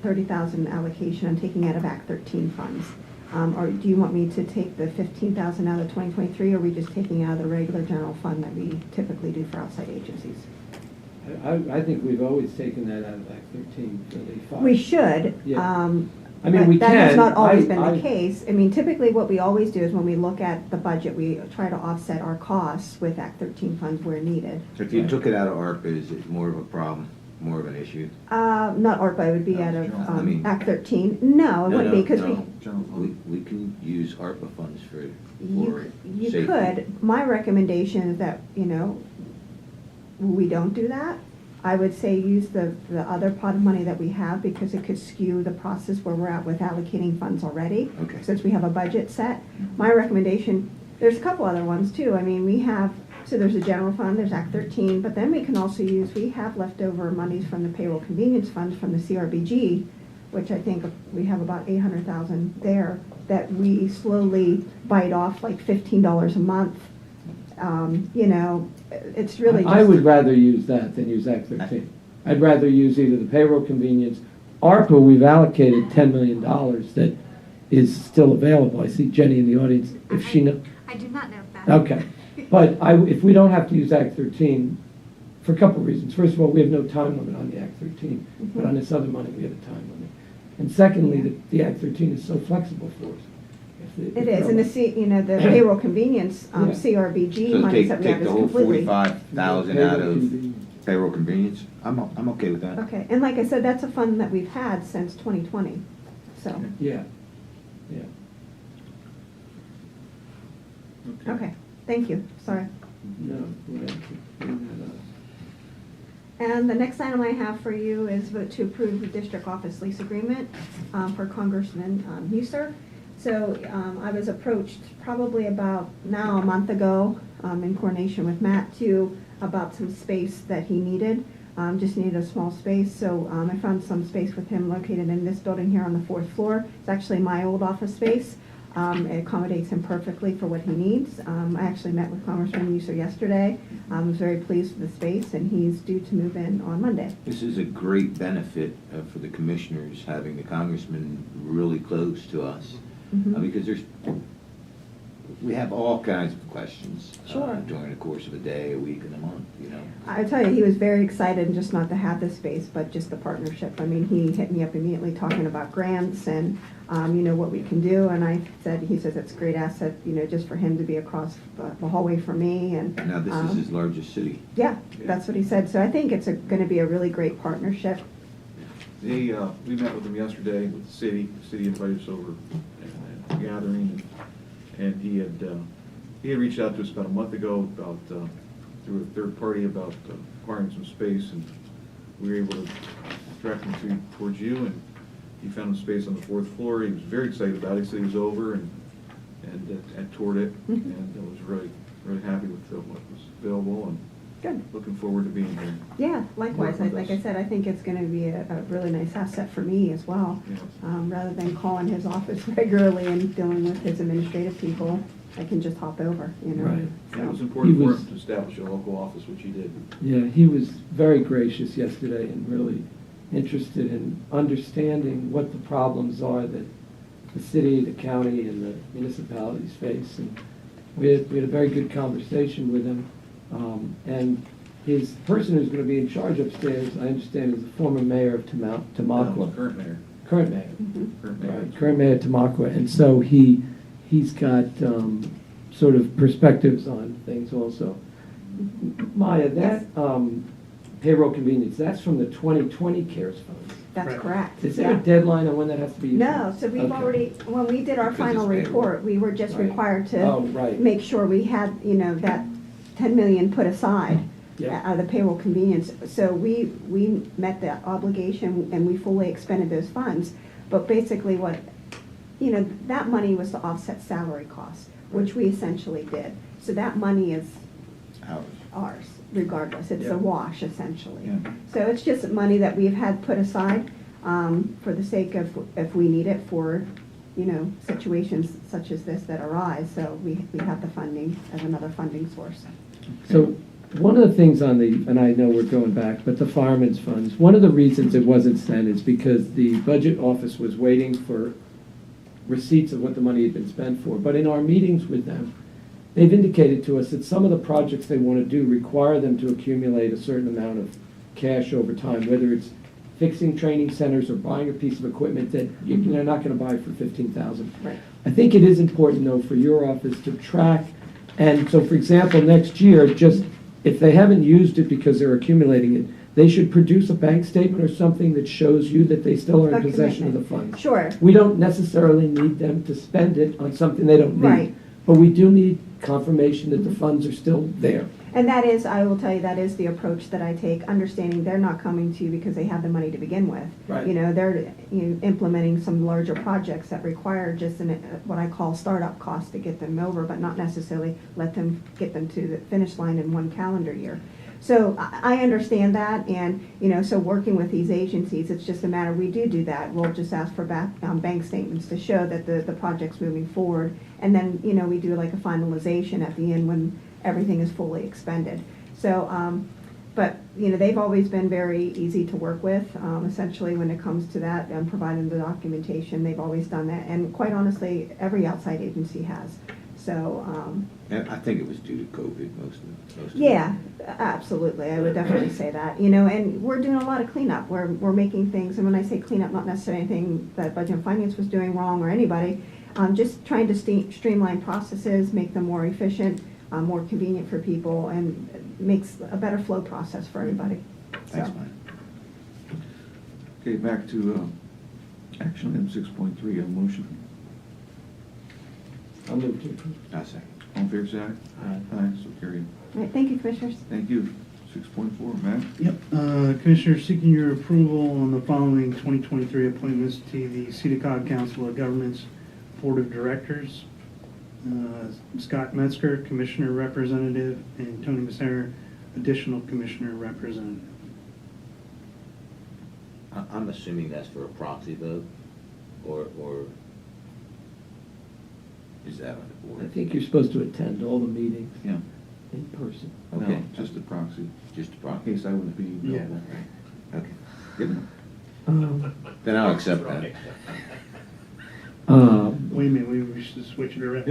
$30,000 allocation, I'm taking out of Act 13 funds. Or do you want me to take the $15,000 out of 2023, or are we just taking out of the regular general fund that we typically do for outside agencies? I think we've always taken that out of Act 13 for the fire. We should. Yeah. I But mean, we that can. has not always been the I- case. I mean, typically what we always do is when we look at the budget, we try to offset our costs with Act 13 funds where needed. So if you took it out of ARPA, is it more of a problem, more of an issue? Not ARPA, it would be No, out of general. I mean- Act 13. No, it wouldn't be, because General fund. We can use ARPA funds for you safety. could. My recommendation is that, we don't do that. I would say use the other pot of money that we have, because it could skew the process where we're at with allocating funds already. Okay. Since we have a budget set. My recommendation, there's a couple other ones too. I mean, so there's a general fund, there's Act 13, but then we can also we have leftover monies from the payroll convenience funds from the CRBG, which I think we have about 800,000 there, that we slowly bite off like $15 a month. It's really just. I would rather use that than use Act 13. I'd rather use either the payroll convenience. ARPA, we've allocated $10 million that is still available. I see Jenny in the audience, if she knows. I do not know that. Okay, but if we don't have to use Act 13, for a couple of reasons. First of all, we have no time limit on the Act 13, but on this other money, we have a time limit. And secondly, the Act 13 is so flexible for us. It is, and the payroll convenience, Yeah. CRBG So monies that we have take is the whole completely. 45,000 out of payroll convenience? I'm okay with that. Okay, and like I said, that's a fund that we've had since 2020, so, Yeah, yeah. okay, thank you, sorry. No, we have to bring that up. And the next item I have for you is vote to approve the district office lease agreement for Congressman Muser. So I was approached probably about now a month ago in coordination with Matt too about some space that he needed. Just needed a small space, so I found some space with him located in this building here on the 4th floor. It's actually my old office space. It accommodates him perfectly for what he needs. I actually met with Congressman Muser yesterday. I was very pleased with the space, and he's due to move in on Monday. This is a great benefit for the commissioners, having the congressman really close to us. Because we have all kinds of questions Sure. during the course of a day, a week, and a month, I tell you, he was very excited, just not to have this space, but just the partnership. I mean, he hit me up immediately talking about grants and, what we can do. And he says it's a great asset, just for him to be across the hallway from me. And Now, this is his largest city. yeah, that's what he said. So I think it's going to be a really great partnership. We met with them yesterday with the city. The city invited us over at a gathering, and he had reached out to us about a month ago about through a third party about acquiring some space, and we were able to direct him towards you, and he found a space on the 4th floor. He was very excited about it. He said he was over and toured it, and was really really happy with what was available, and Good. looking forward to being here. Yeah, likewise. Work with Like us. I said, I think it's going to be a really nice asset for me as well. Yes. Rather than calling his office regularly and dealing with his administrative people, I can just hop over, Right. So- It was important He for was- him to establish a local office, which he did. Yeah, he was very gracious yesterday and really interested in understanding what the problems are that the city, the county, and the municipalities face. And we had a very good conversation with him. And his person who's going to be in charge upstairs, I understand, is the former mayor of Tamaqua. Current mayor. Current mayor. Current mayor. Right, current mayor of Tamaqua. And so he's got sort of perspectives on things also. Maya, that payroll convenience, that's from the 2020 CARES funds. That's Right. correct. Is there a Yeah. deadline on when that has to be used? No, so we've Okay. already, when we did our Because final it's payroll. report, we were just Right. required Oh, to right. make sure we had, that 10 million put aside Yeah. out of the payroll convenience. So we met that obligation and we fully expended those funds. But basically what, that money was to offset salary costs, which we essentially did. So that money is Ours. ours regardless. It's Yeah. a wash essentially. Yeah. So it's just money that we've had put aside for the sake of if we need it for, situations such as this that arise. So we have the funding as another funding source. So one of the things on and I know we're going back, but the fireman's funds, one of the reasons it wasn't sent is because the budget office was waiting for receipts of what the money had been spent for. But in our meetings with them, they've indicated to us that some of the projects they want to do require them to accumulate a certain amount of cash over time, whether it's fixing training centers or buying a piece of equipment that you're not going to buy for $15,000. Right. I think it is important, though, for your office to track. And so, for example, next year, just if they haven't used it because they're accumulating it, they should produce a bank statement or something that shows you that they still are in A possession of the commitment. funds. Sure. We don't necessarily need them to spend it on something they don't need. Right. But we do need confirmation that the funds are still there. And that is, I will tell you, that is the approach that I take, understanding they're not coming to you because they have the money to begin with. Right. They're implementing some larger projects that require just what I call startup costs to get them over, but not necessarily get them to the finish line in one calendar year. So I understand that, and, so working with these agencies, it's just a matter, we do that. We'll just ask for bank statements to show that the project's moving forward, and then, we do like a finalization at the end when everything is fully expended. So, but, they've always been very easy to work with, essentially, when it comes to that, and providing the documentation, they've always done that, and quite honestly, every outside agency has. So, And I think it was due to COVID mostly. yeah, absolutely. I would definitely say that. And we're doing a lot of cleanup. We're making things, and when I say cleanup, not necessarily anything that Budget and Finance was doing wrong or anybody, just trying to streamline processes, make them more efficient, more convenient for people, and makes a better flow process for everybody. Thanks, So, Mike. Okay, back to action item 6.3, a motion. I'll move to approve. I second. All in favor, say aye. Aye. Aye, so carried. all right, thank you, Commissioners. Thank you. 6.4, Matt? Yep, Commissioner, seeking your approval on the following 2023 appointments to the CEDACOG Council of Governments Board of Directors. Scott Metzger, Commissioner Representative, and Tony Becerra, Additional Commissioner Representative. I'm assuming that's for a proxy vote, or is that on the I board? think you're supposed to attend all the meetings Yeah. in person. Okay. No, just a proxy, Just a in proxy? case I wouldn't be available. Okay, good enough. Um, Then I'll accept that. Wait a minute, we should switch it around.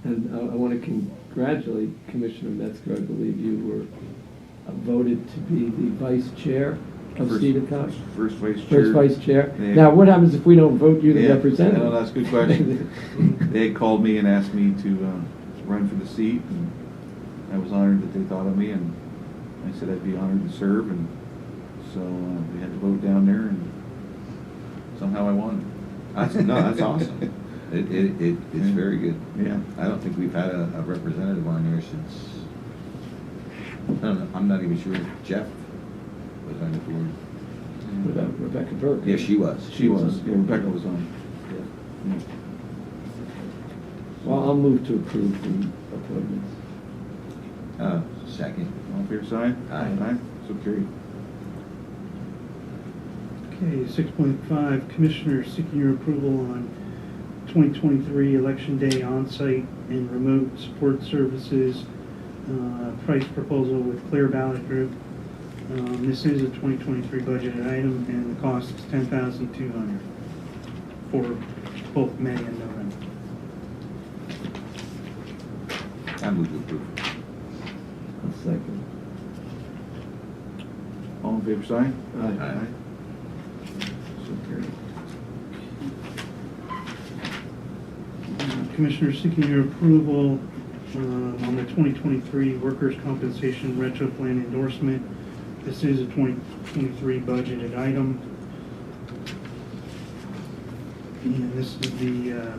And I want to congratulate Commissioner Metzger. I believe you were voted to be the vice chair of CEDACOG. First vice chair. First vice chair. They- Now, what happens if we don't vote you the Yeah, representative? no, that's a good question. They called me and asked me to run for the seat, and I was honored that they thought of me, and I said I'd be honored to serve, and so we had to vote down there, and somehow I won. That's awesome. It's very good. Yeah. I don't think we've had a representative on here since, I don't know, I'm not even sure if Jeff was on the board. What about Rebecca Burke? Yeah, she was. She was, yeah, Rebecca was on. Yeah. Well, I'll move to approve the appointments. Second. All in favor, side? Aye. So carried. Okay, 6.5, Commissioner seeking your approval on 2023 Election Day on-site and remote support services price proposal with Clear Ballot Group. This is a 2023 budgeted item, and the cost is $10,200 for both May and November. I move to approve. I'll second. All in favor, side? Aye. So carried. Commissioner seeking your approval on the 2023 Workers' Compensation Retro Plan endorsement This is a 2023 budgeted item. And this is the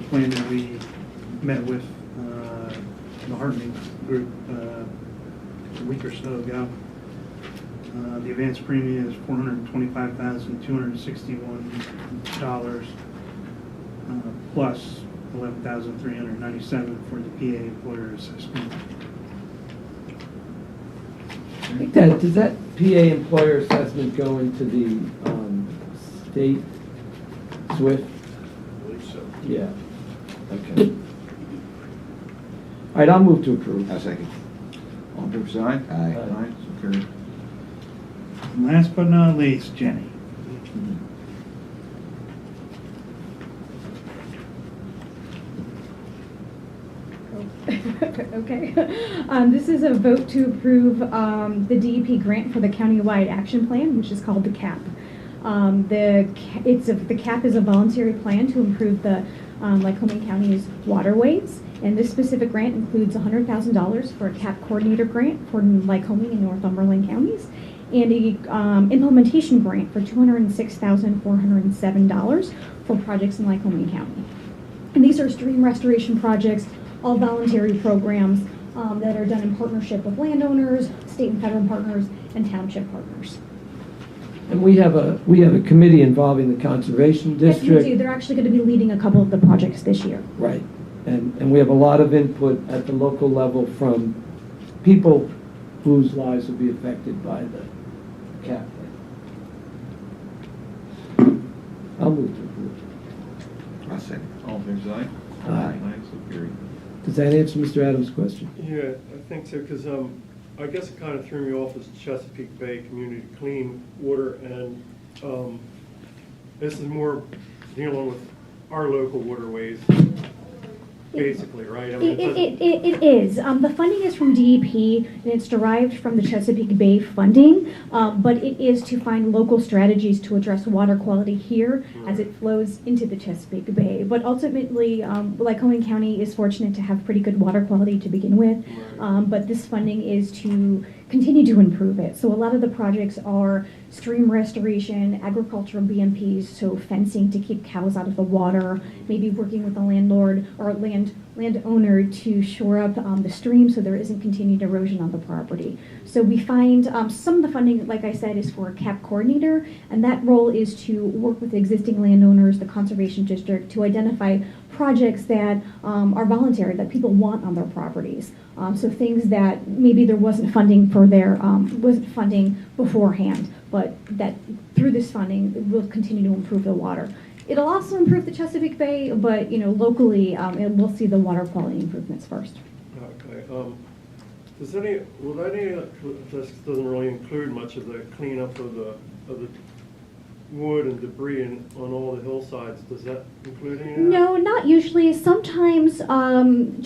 plan that we met with the Hardening Group a week or so ago. The advance premium is $425,261 plus $11,397 for the PA employer assessment. I think that, does that PA employer assessment go into the state SWIFT? I believe so. Yeah. Okay. All right, I'll move to approve. I'll second. All in favor, say aye. Aye. Aye, so carried. And last but not least, Jenny. Okay. This is a vote to approve the DEP grant for the countywide action plan, which is called the CAP. The CAP is a voluntary plan to improve the Lycoming County's waterways, and this specific grant includes $100,000 for a CAP coordinator grant for Lycoming and Northumberland counties, and a implementation grant for $206,407 for projects in Lycoming County. And these are stream restoration projects, all voluntary programs that are done in partnership with landowners, state and federal partners, and township partners. And we have a committee involving the Conservation Yes, District. we do. They're actually going to be leading a couple of the projects this year. Right. And we have a lot of input at the local level from people whose lives will be affected by the CAP. I'll move to approve. I'll second. All in favor, say aye. Aye. Aye, so carried. Does that answer Mr. Adams' question? Yeah, I think so, because I guess it kind of threw me off as Chesapeake Bay Community Clean Water, and this is more dealing with our local waterways, basically, right? I mean, It is. The funding is from DEP, and it's derived from the Chesapeake Bay funding, but it is to find local strategies to address water quality here as it flows into the Chesapeake Bay. But ultimately, Lycoming County is fortunate to have pretty good water quality to begin with, but this funding is to continue to improve it. So a lot of the projects are stream restoration, agricultural BMPs, so fencing to keep cows out of the water, maybe working with the landlord or landowner to shore up the stream so there isn't continued erosion on the property. So we find some of the funding, like I said, is for a CAP coordinator, and that role is to work with existing landowners, the Conservation District, to identify projects that are voluntary, that people want on their properties. So things that maybe there wasn't funding for wasn't funding beforehand, but that through this funding it will continue to improve the water. It'll also improve the Chesapeake Bay, but locally we'll see the water quality improvements first. Okay. This doesn't really include much of the cleanup of the wood and debris on all the hillsides. Does that include any of that? No, not usually. Sometimes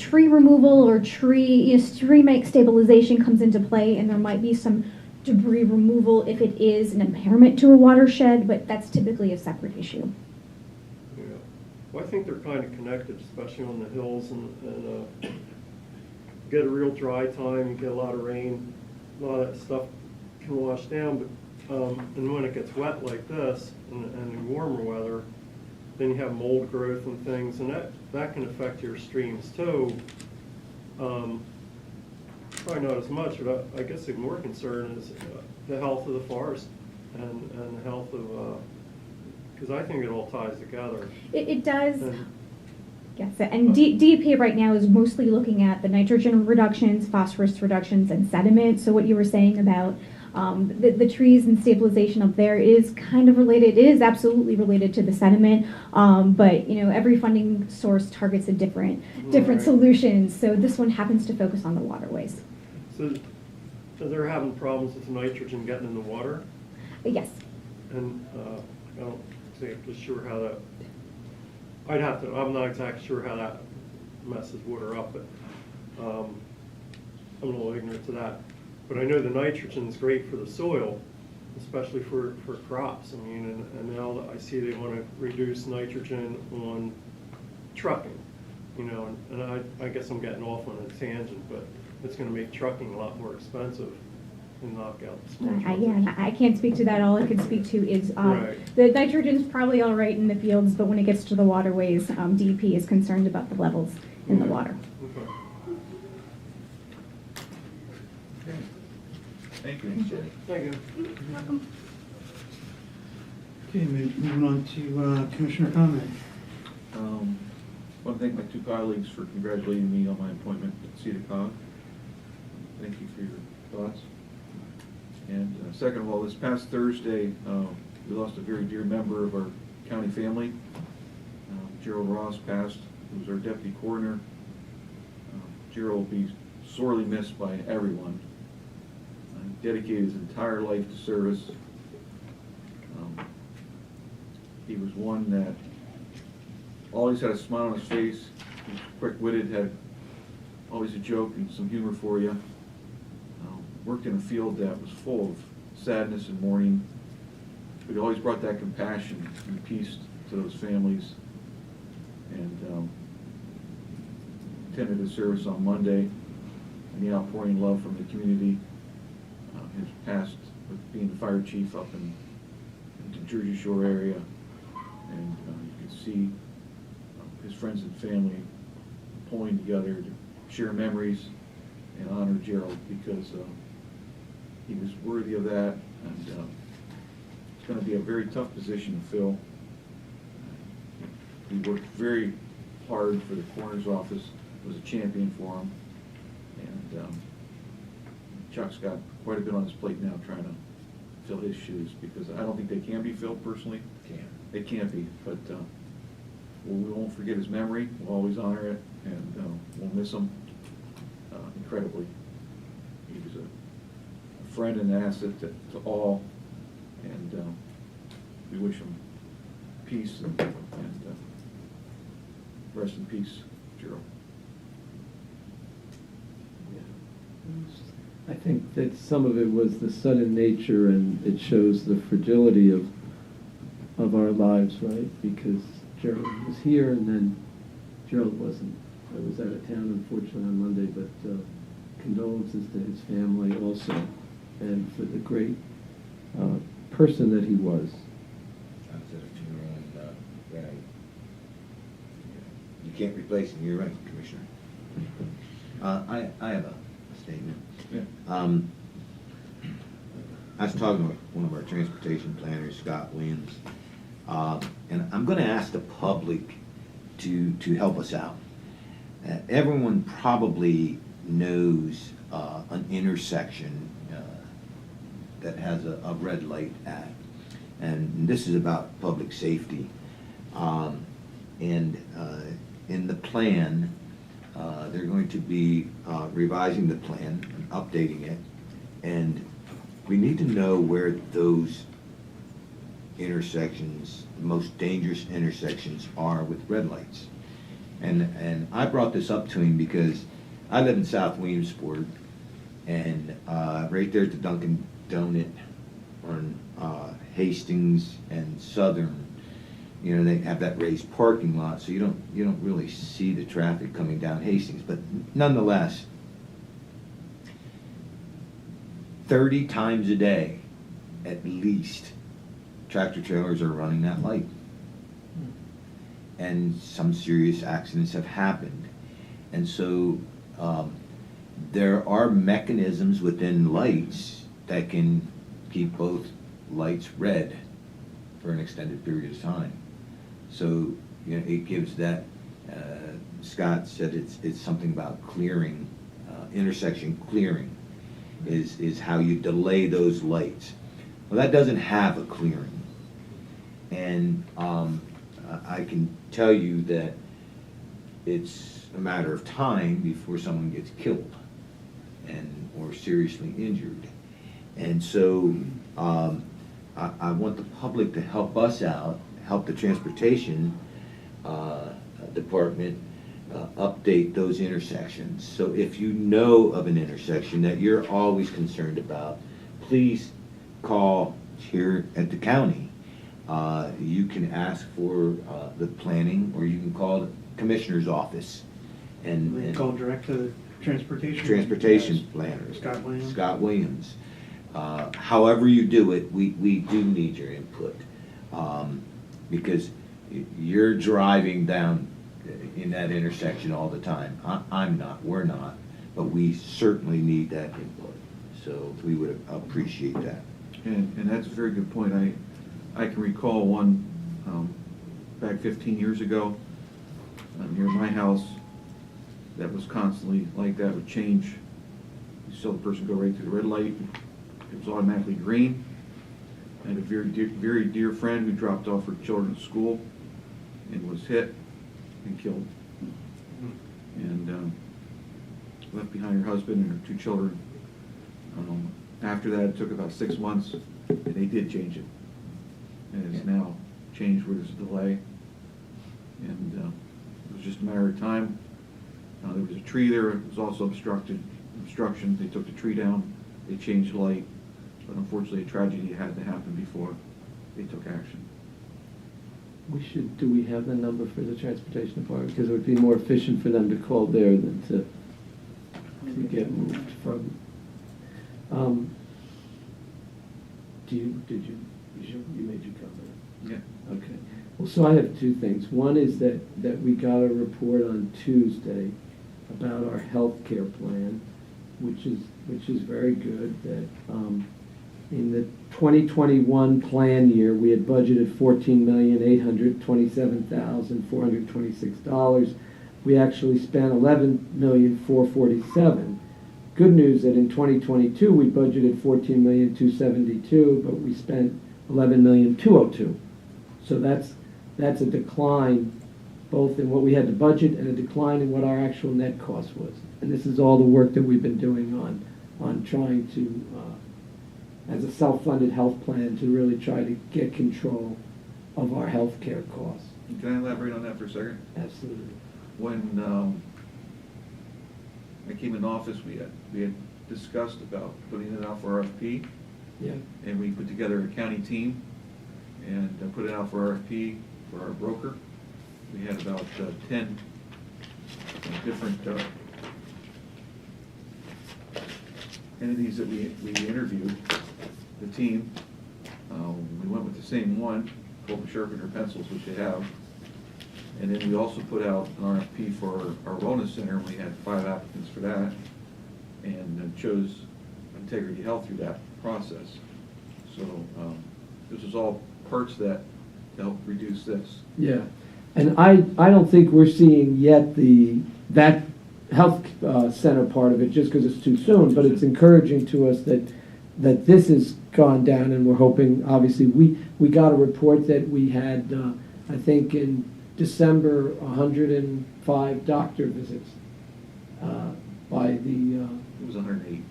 tree removal or tree stabilization comes into play, and there might be some debris removal if it is an impairment to a watershed, but that's typically a separate issue. Yeah. Well, I think they're kind of connected, especially on the hills, and get a real dry time, you get a lot of rain, a lot of that stuff can wash down, but and when it gets wet like this, and in warmer weather, then you have mold growth and things, and that can affect your streams too. Probably not as much, but I guess the more concern is the health of the forest and the health of, because I think it all ties together. It does. And, Yes, and DEP right now is mostly looking at the nitrogen reductions, phosphorus reductions, and sediment. So what you were saying about the trees and stabilization up there is kind of related. It is absolutely related to the sediment, but every funding source targets a different Right. solutions. So this one happens to focus on the waterways. so they're having problems with nitrogen getting in the water, Yes. and I don't exactly sure how that. I'm not exactly sure how that messes water up, but I'm a little ignorant to that. But I know the nitrogen is great for the soil, especially for crops. I mean, and now I see they want to reduce nitrogen on trucking, and I guess I'm getting off on a tangent, but it's gonna make trucking a lot more expensive and knock out the small Yeah, truckers. I can't speak to that. All I can speak to is Right. the nitrogen's probably all right in the fields, but when it gets to the waterways, DEP is concerned about the levels in the Okay. water. Okay. Thank you. Thank you. Okay, moving on to commissioner comment. I want to thank my two colleagues for congratulating me on my appointment at CEDACOG. Thank you for your thoughts. And second of all, this past Thursday, we lost a very dear member of our county family. Gerald Ross passed, who was our deputy coroner. Gerald will be sorely missed by everyone. He dedicated his entire life to service. He was one that always had a smile on his face. He was quick-witted, had always a joke and some humor for you. Worked in a field that was full of sadness and mourning, but he always brought that compassion and peace to those families. And attended his service on Monday, and the outpouring love from the community. His past with being the fire chief up in the Jersey Shore area, and you could see his friends and family pulling together to share memories and honor Gerald, because he was worthy of that, and it's going to be a very tough position to fill. He worked very hard for the coroner's office, was a champion for him, and Chuck's got quite a bit on his plate now trying to fill his shoes, because I don't think they can be filled personally. They can't be, but we won't forget his memory. We'll always honor it, and we'll miss him incredibly. He was a friend and an asset to all, and we wish him peace and rest in peace, Gerald. I think that some of it was the sudden nature, and it shows the fragility of our lives, right? Because Gerald was here, and then Gerald wasn't. I was out of town, unfortunately, on Monday, but condolences to his family also, and for the great person that he was. I was at a funeral, and you can't replace him. You're right, Commissioner. I have a statement. Yeah. I was talking with one of our transportation planners, Scott Williams, and I'm going to ask the public to help us out. Everyone probably knows an intersection that has a red light at it, and this is about public safety. And in the plan, they're going to be revising the plan and updating it, and we need to know where those intersections, the most dangerous intersections, are with red lights. And I brought this up to him because I live in South Williamsport, and right there at the Dunkin' Donut on Hastings and Southern, you know, they have that raised parking lot, so you don't really see the traffic coming down Hastings. But nonetheless, 30 times a day, at least, tractor trailers are running that light. And some serious accidents have happened. And so there are mechanisms within lights that can keep both lights red for an extended period of time. So, you know, it gives that, Scott said it's something about clearing, intersection clearing is how you delay those lights. Well, that doesn't have a clearing. And I can tell you that it's a matter of time before someone gets killed or seriously injured. And so I want the public to help us out, help the transportation department update those intersections. So if you know of an intersection that you're always concerned about, please call here at the county. You can ask for the planning, or you can call the commissioner's office. And Call direct to the Transportation. planner. Scott Williams. Scott Williams. However you do it, we do need your input. Because you're driving down in that intersection all the time. I'm not, we're not, but we certainly need that input. So we would appreciate that. And that's a very good point. I can recall one back 15 years ago near my house that was constantly like that, would change. You saw the person go right through the red light. It was automatically green. I had a very dear friend who dropped off her children at school and was hit and killed. And left behind her husband and her 2 children. After that, it took about 6 months, and they did change it. And it's now changed where there's a delay. And it was just a matter of time. There was a tree there. It was also obstruction. They took the tree down. They changed the light. But unfortunately, a tragedy had to happen before they took action. Do we have the number for the transportation department? Because it would be more efficient for them to call there than to get moved from. You made your comment? Yeah. Okay. Well, so I have 2 things. One is that we got a report on Tuesday about our health care plan, which is very good. That in the 2021 plan year, we had budgeted $14,827,426. We actually spent $11,447,000. Good news that in 2022 we budgeted $14,272,000, but we spent $11,202,000. So that's a decline, both in what we had to budget and a decline in what our actual net cost was. And this is all the work that we've been doing on trying to, as a self-funded health plan, to really try to get control of our health care costs. Can I elaborate on that for a second? Absolutely. When I came in office, we had discussed about putting it out for RFP. Yeah. And we put together a county team and put it out for RFP for our broker. We had about 10 different entities that we interviewed, the team. We went with the same one, pulled the sharpen our pencils, which they have. And then we also put out an RFP for our wellness center, and we had 5 applicants for that, and chose Integrity Health through that process. So this is all parts of that to help reduce this. Yeah, and I don't think we're seeing yet that health center part of it, just because it's too soon, but it's encouraging to us that this has gone down, and we're hoping, obviously, we got a report that we had, I think in December, 105 doctor visits by the... It was 108.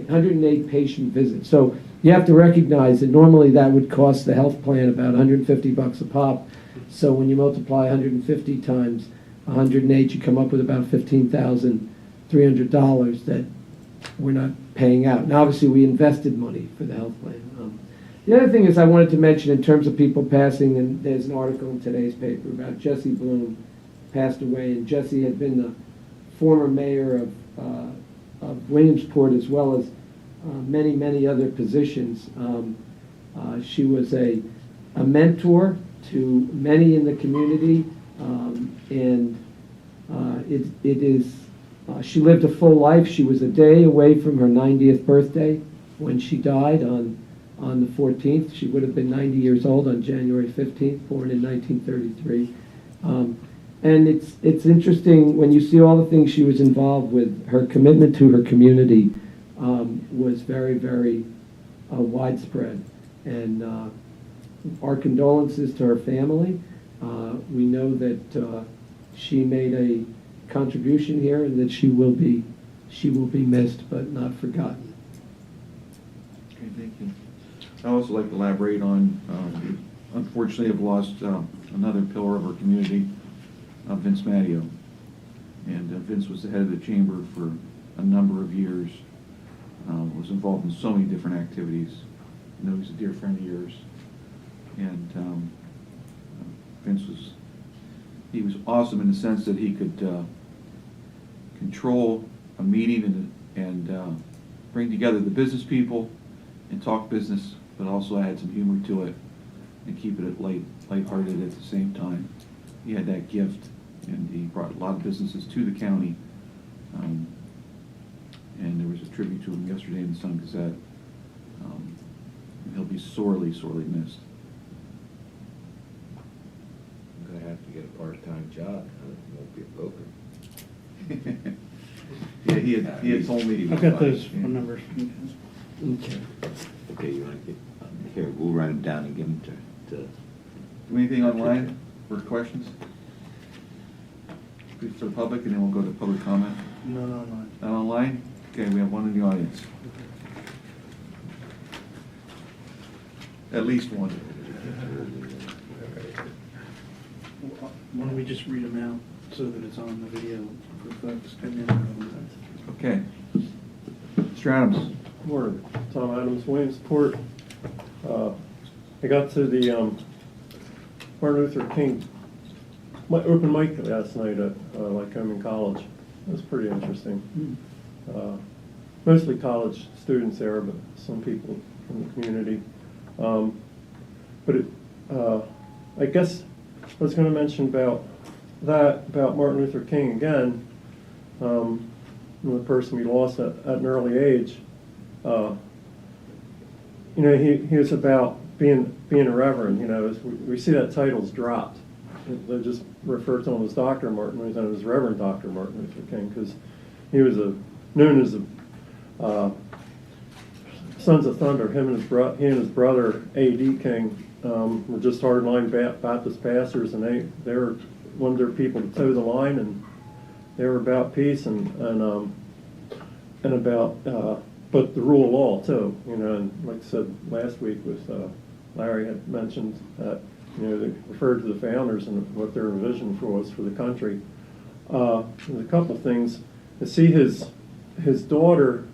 108 patient visits. So you have to recognize that normally that would cost the health plan about $150 a pop. So when you multiply 150 times 108, you come up with about $15,300 that we're not paying out. Now, obviously, we invested money for the health plan. The other thing is I wanted to mention in terms of people passing, and there's an article in today's paper about Jesse Bloom passed away, and Jesse had been the former mayor of Williamsport, as well as many other positions. She was a mentor to many in the community, and she lived a full life. She was a day away from her 90th birthday when she died on the 14th. She would have been 90 years old on January 15th, born in 1933. And it's interesting when you see all the things she was involved with. Her commitment to her community was very, very widespread. And our condolences to her family. We know that she made a contribution here, and that she will be missed but not forgotten. Okay, thank you. I also like to elaborate on, unfortunately, I've lost another pillar of our community, Vince Matteo. And Vince was the head of the chamber for a number of years, was involved in so many different activities. I know he's a dear friend of yours. And Vince was awesome in the sense that he could control a meeting and bring together the business people and talk business, but also add some humor to it and keep it lighthearted at the same time. He had that gift, and he brought a lot of businesses to the county. And there was a tribute to him yesterday in the Sun Gazette. He'll be sorely, sorely missed. I'm gonna have to get a part-time job, I won't be a poker. Yeah, he had told me. I've got those phone numbers. Okay. Okay, you wanna get, here, we'll write them down and give them to. Anything online for questions? Please for the public, and then we'll go to public comment. None online. Not online? Okay, we have one in the audience. At least one. Why don't we just read them out so that it's on the video for folks and then Okay. Mr. Adams. Morning, Tom Adams, Williamsport. I got to the Martin Luther King open mic last night at Lycoming College. It was pretty interesting. Mostly college students there, but some people from the community. I guess I was going to mention about Martin Luther King again. The person we lost at an early age. He was about being a reverend. We see that title's dropped. They just refer to him as Dr. Martin Luther King, as Reverend Dr. Martin Luther King, because he was known as Sons of Thunder. He and his brother A.D. King were just hardline Baptist pastors, and they were wanted their people to toe the line, and they were about peace and about but the rule of law too. And like I said last week with Larry had mentioned that they referred to the founders and what their vision was for the country. There's a couple things. To see his daughter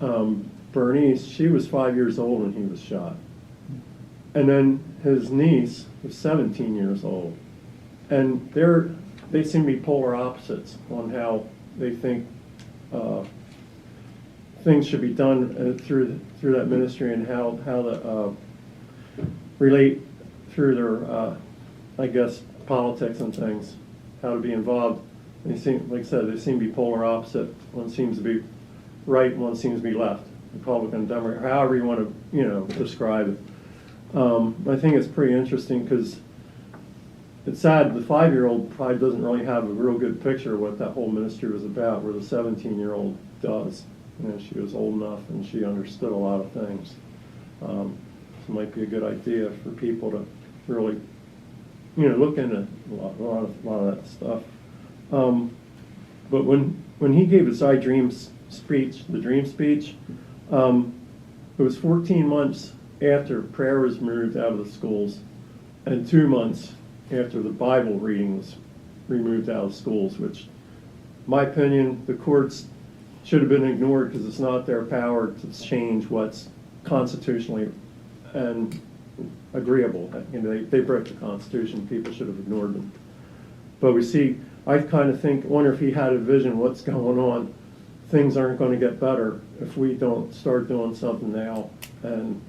Bernice, she was 5 years old when he was shot. And then his niece was 17 years old. And they seem to be polar opposites on how they think things should be done through that ministry, and how to relate through their, I guess, politics and things, how to be involved. They seem, like I said, they seem to be polar opposite. One seems to be right, one seems to be left. Republican, Democrat, however you want to, describe it. I think it's pretty interesting because it's sad the 5-year-old probably doesn't really have a real good picture of what that whole ministry was about, where the 17-year-old does. She was old enough and she understood a lot of things. So it might be a good idea for people to really, look into a lot of that stuff. But when he gave his I Dream speech, the Dream speech, it was 14 months after prayer was removed out of the schools, and 2 months after the Bible reading was removed out of schools, which, in my opinion, the courts should have been ignored because it's not their power to change what's constitutionally and agreeable. They broke the Constitution. People should have ignored them. But we see, I kind of wonder if he had a vision what's going on. Things aren't going to get better if we don't start doing something now. And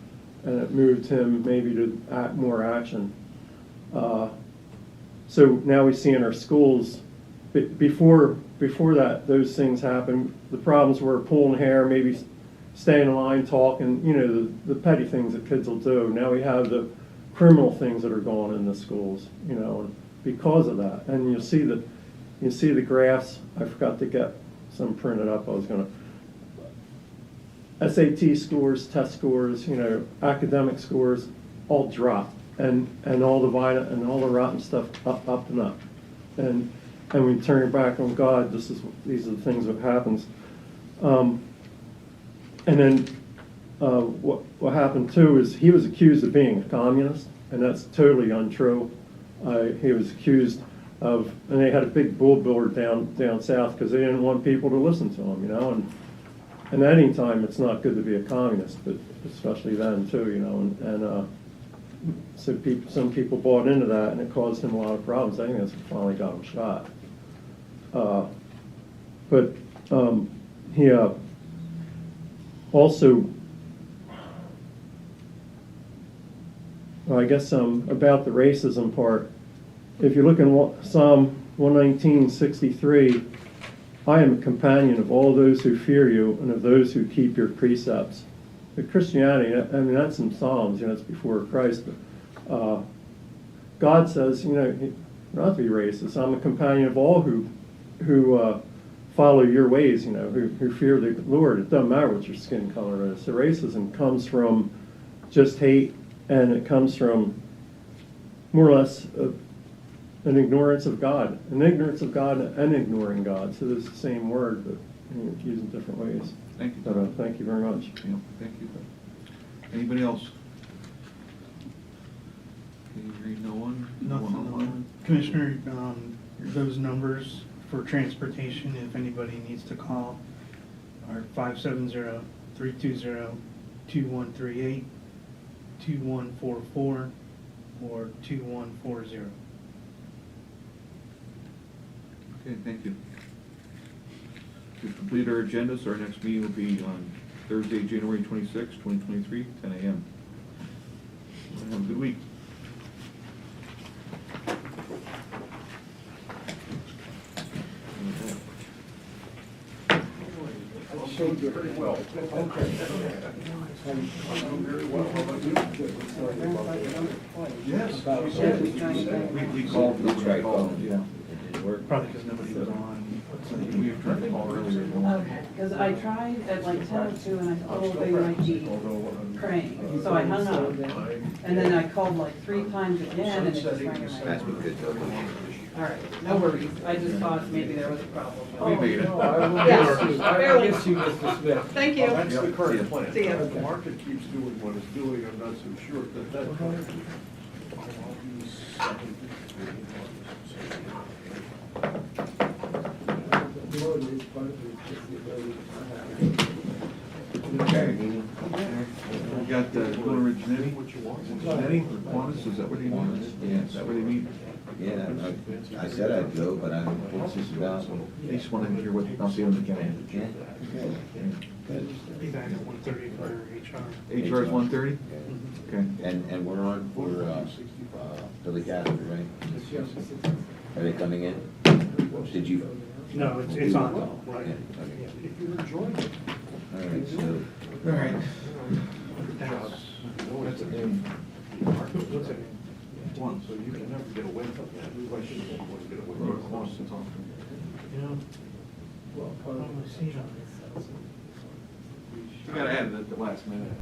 it moved him maybe to more action. So now we see in our schools, before that, those things happen, the problems were pulling hair, maybe staying in line, talking, the petty things that kids will do. Now we have the criminal things that are going on in the schools, because of that. And you see the graphs. I forgot to get some printed up. I was going to. SAT scores, test scores, academic scores, all drop, and all the violent and all the rotten stuff up and up, and we turn back on God. These are the things that happens, and then what happened too is he was accused of being a communist, and that's totally untrue. He was accused of, and they had a big bull biller down south because they didn't want people to listen to him, and at any time it's not good to be a communist, but especially then too, and so some people bought into that, and it caused him a lot of problems. I think that's what finally got him shot. But He also, well, I guess about the racism part. If you look in Psalm 119:63, I am a companion of all those who fear you and of those who keep your precepts. But Christianity, I mean, that's in Psalms, it's before Christ. But God says, not to be racist. I'm a companion of all who follow your ways, who fear the Lord. It doesn't matter what your skin color is. So racism comes from just hate, and it comes from more or less an ignorance of God, and ignoring God. So it's the same word, but it's used in different ways. Thank you. But thank you very much. Yeah, thank you. Anybody else? Hearing no one? Nothing. Commissioner, those numbers for transportation, if anybody needs to call, are 570-320-2138, 2144, or 2140. Okay, thank you. We've completed our agenda, so our next meeting will be on Thursday, January 26, 2023, 10 a.m. Have a good week. Yes. We called, yeah. Probably because nobody was on. We have tried to call earlier. Okay, because I tried at like 10:02 and I thought, oh, they might be praying, so I hung up. And then I called like 3 times again and it just rang in my That's phone. been good though. All right, no worries, I just thought maybe there was a problem. We made it. Yes, I barely. guess you, Mr. Smith. Thank you. That's the current plan. See ya. If the market keeps doing what it's doing, I'm not so sure that. Okay. We got Gilbert Janetti. Janetti, Quantas, is that what he wants? Yeah. Is that what he means? Yeah, I said I'd go, but I don't know what's this about. They just want to hear what I'm feeling again. Yeah. Be back at 1:30 for HR. HR is 1:30? Okay. And we're on for, Billy Cassidy, right? Are they coming in? Did you? No, it's on. Yeah, Right. okay. If you enjoy it. All right, so, All right. That's a name. What's it? One, so you can never get away from that. We should get away from it. You know, well, I see. You gotta add it at the last minute.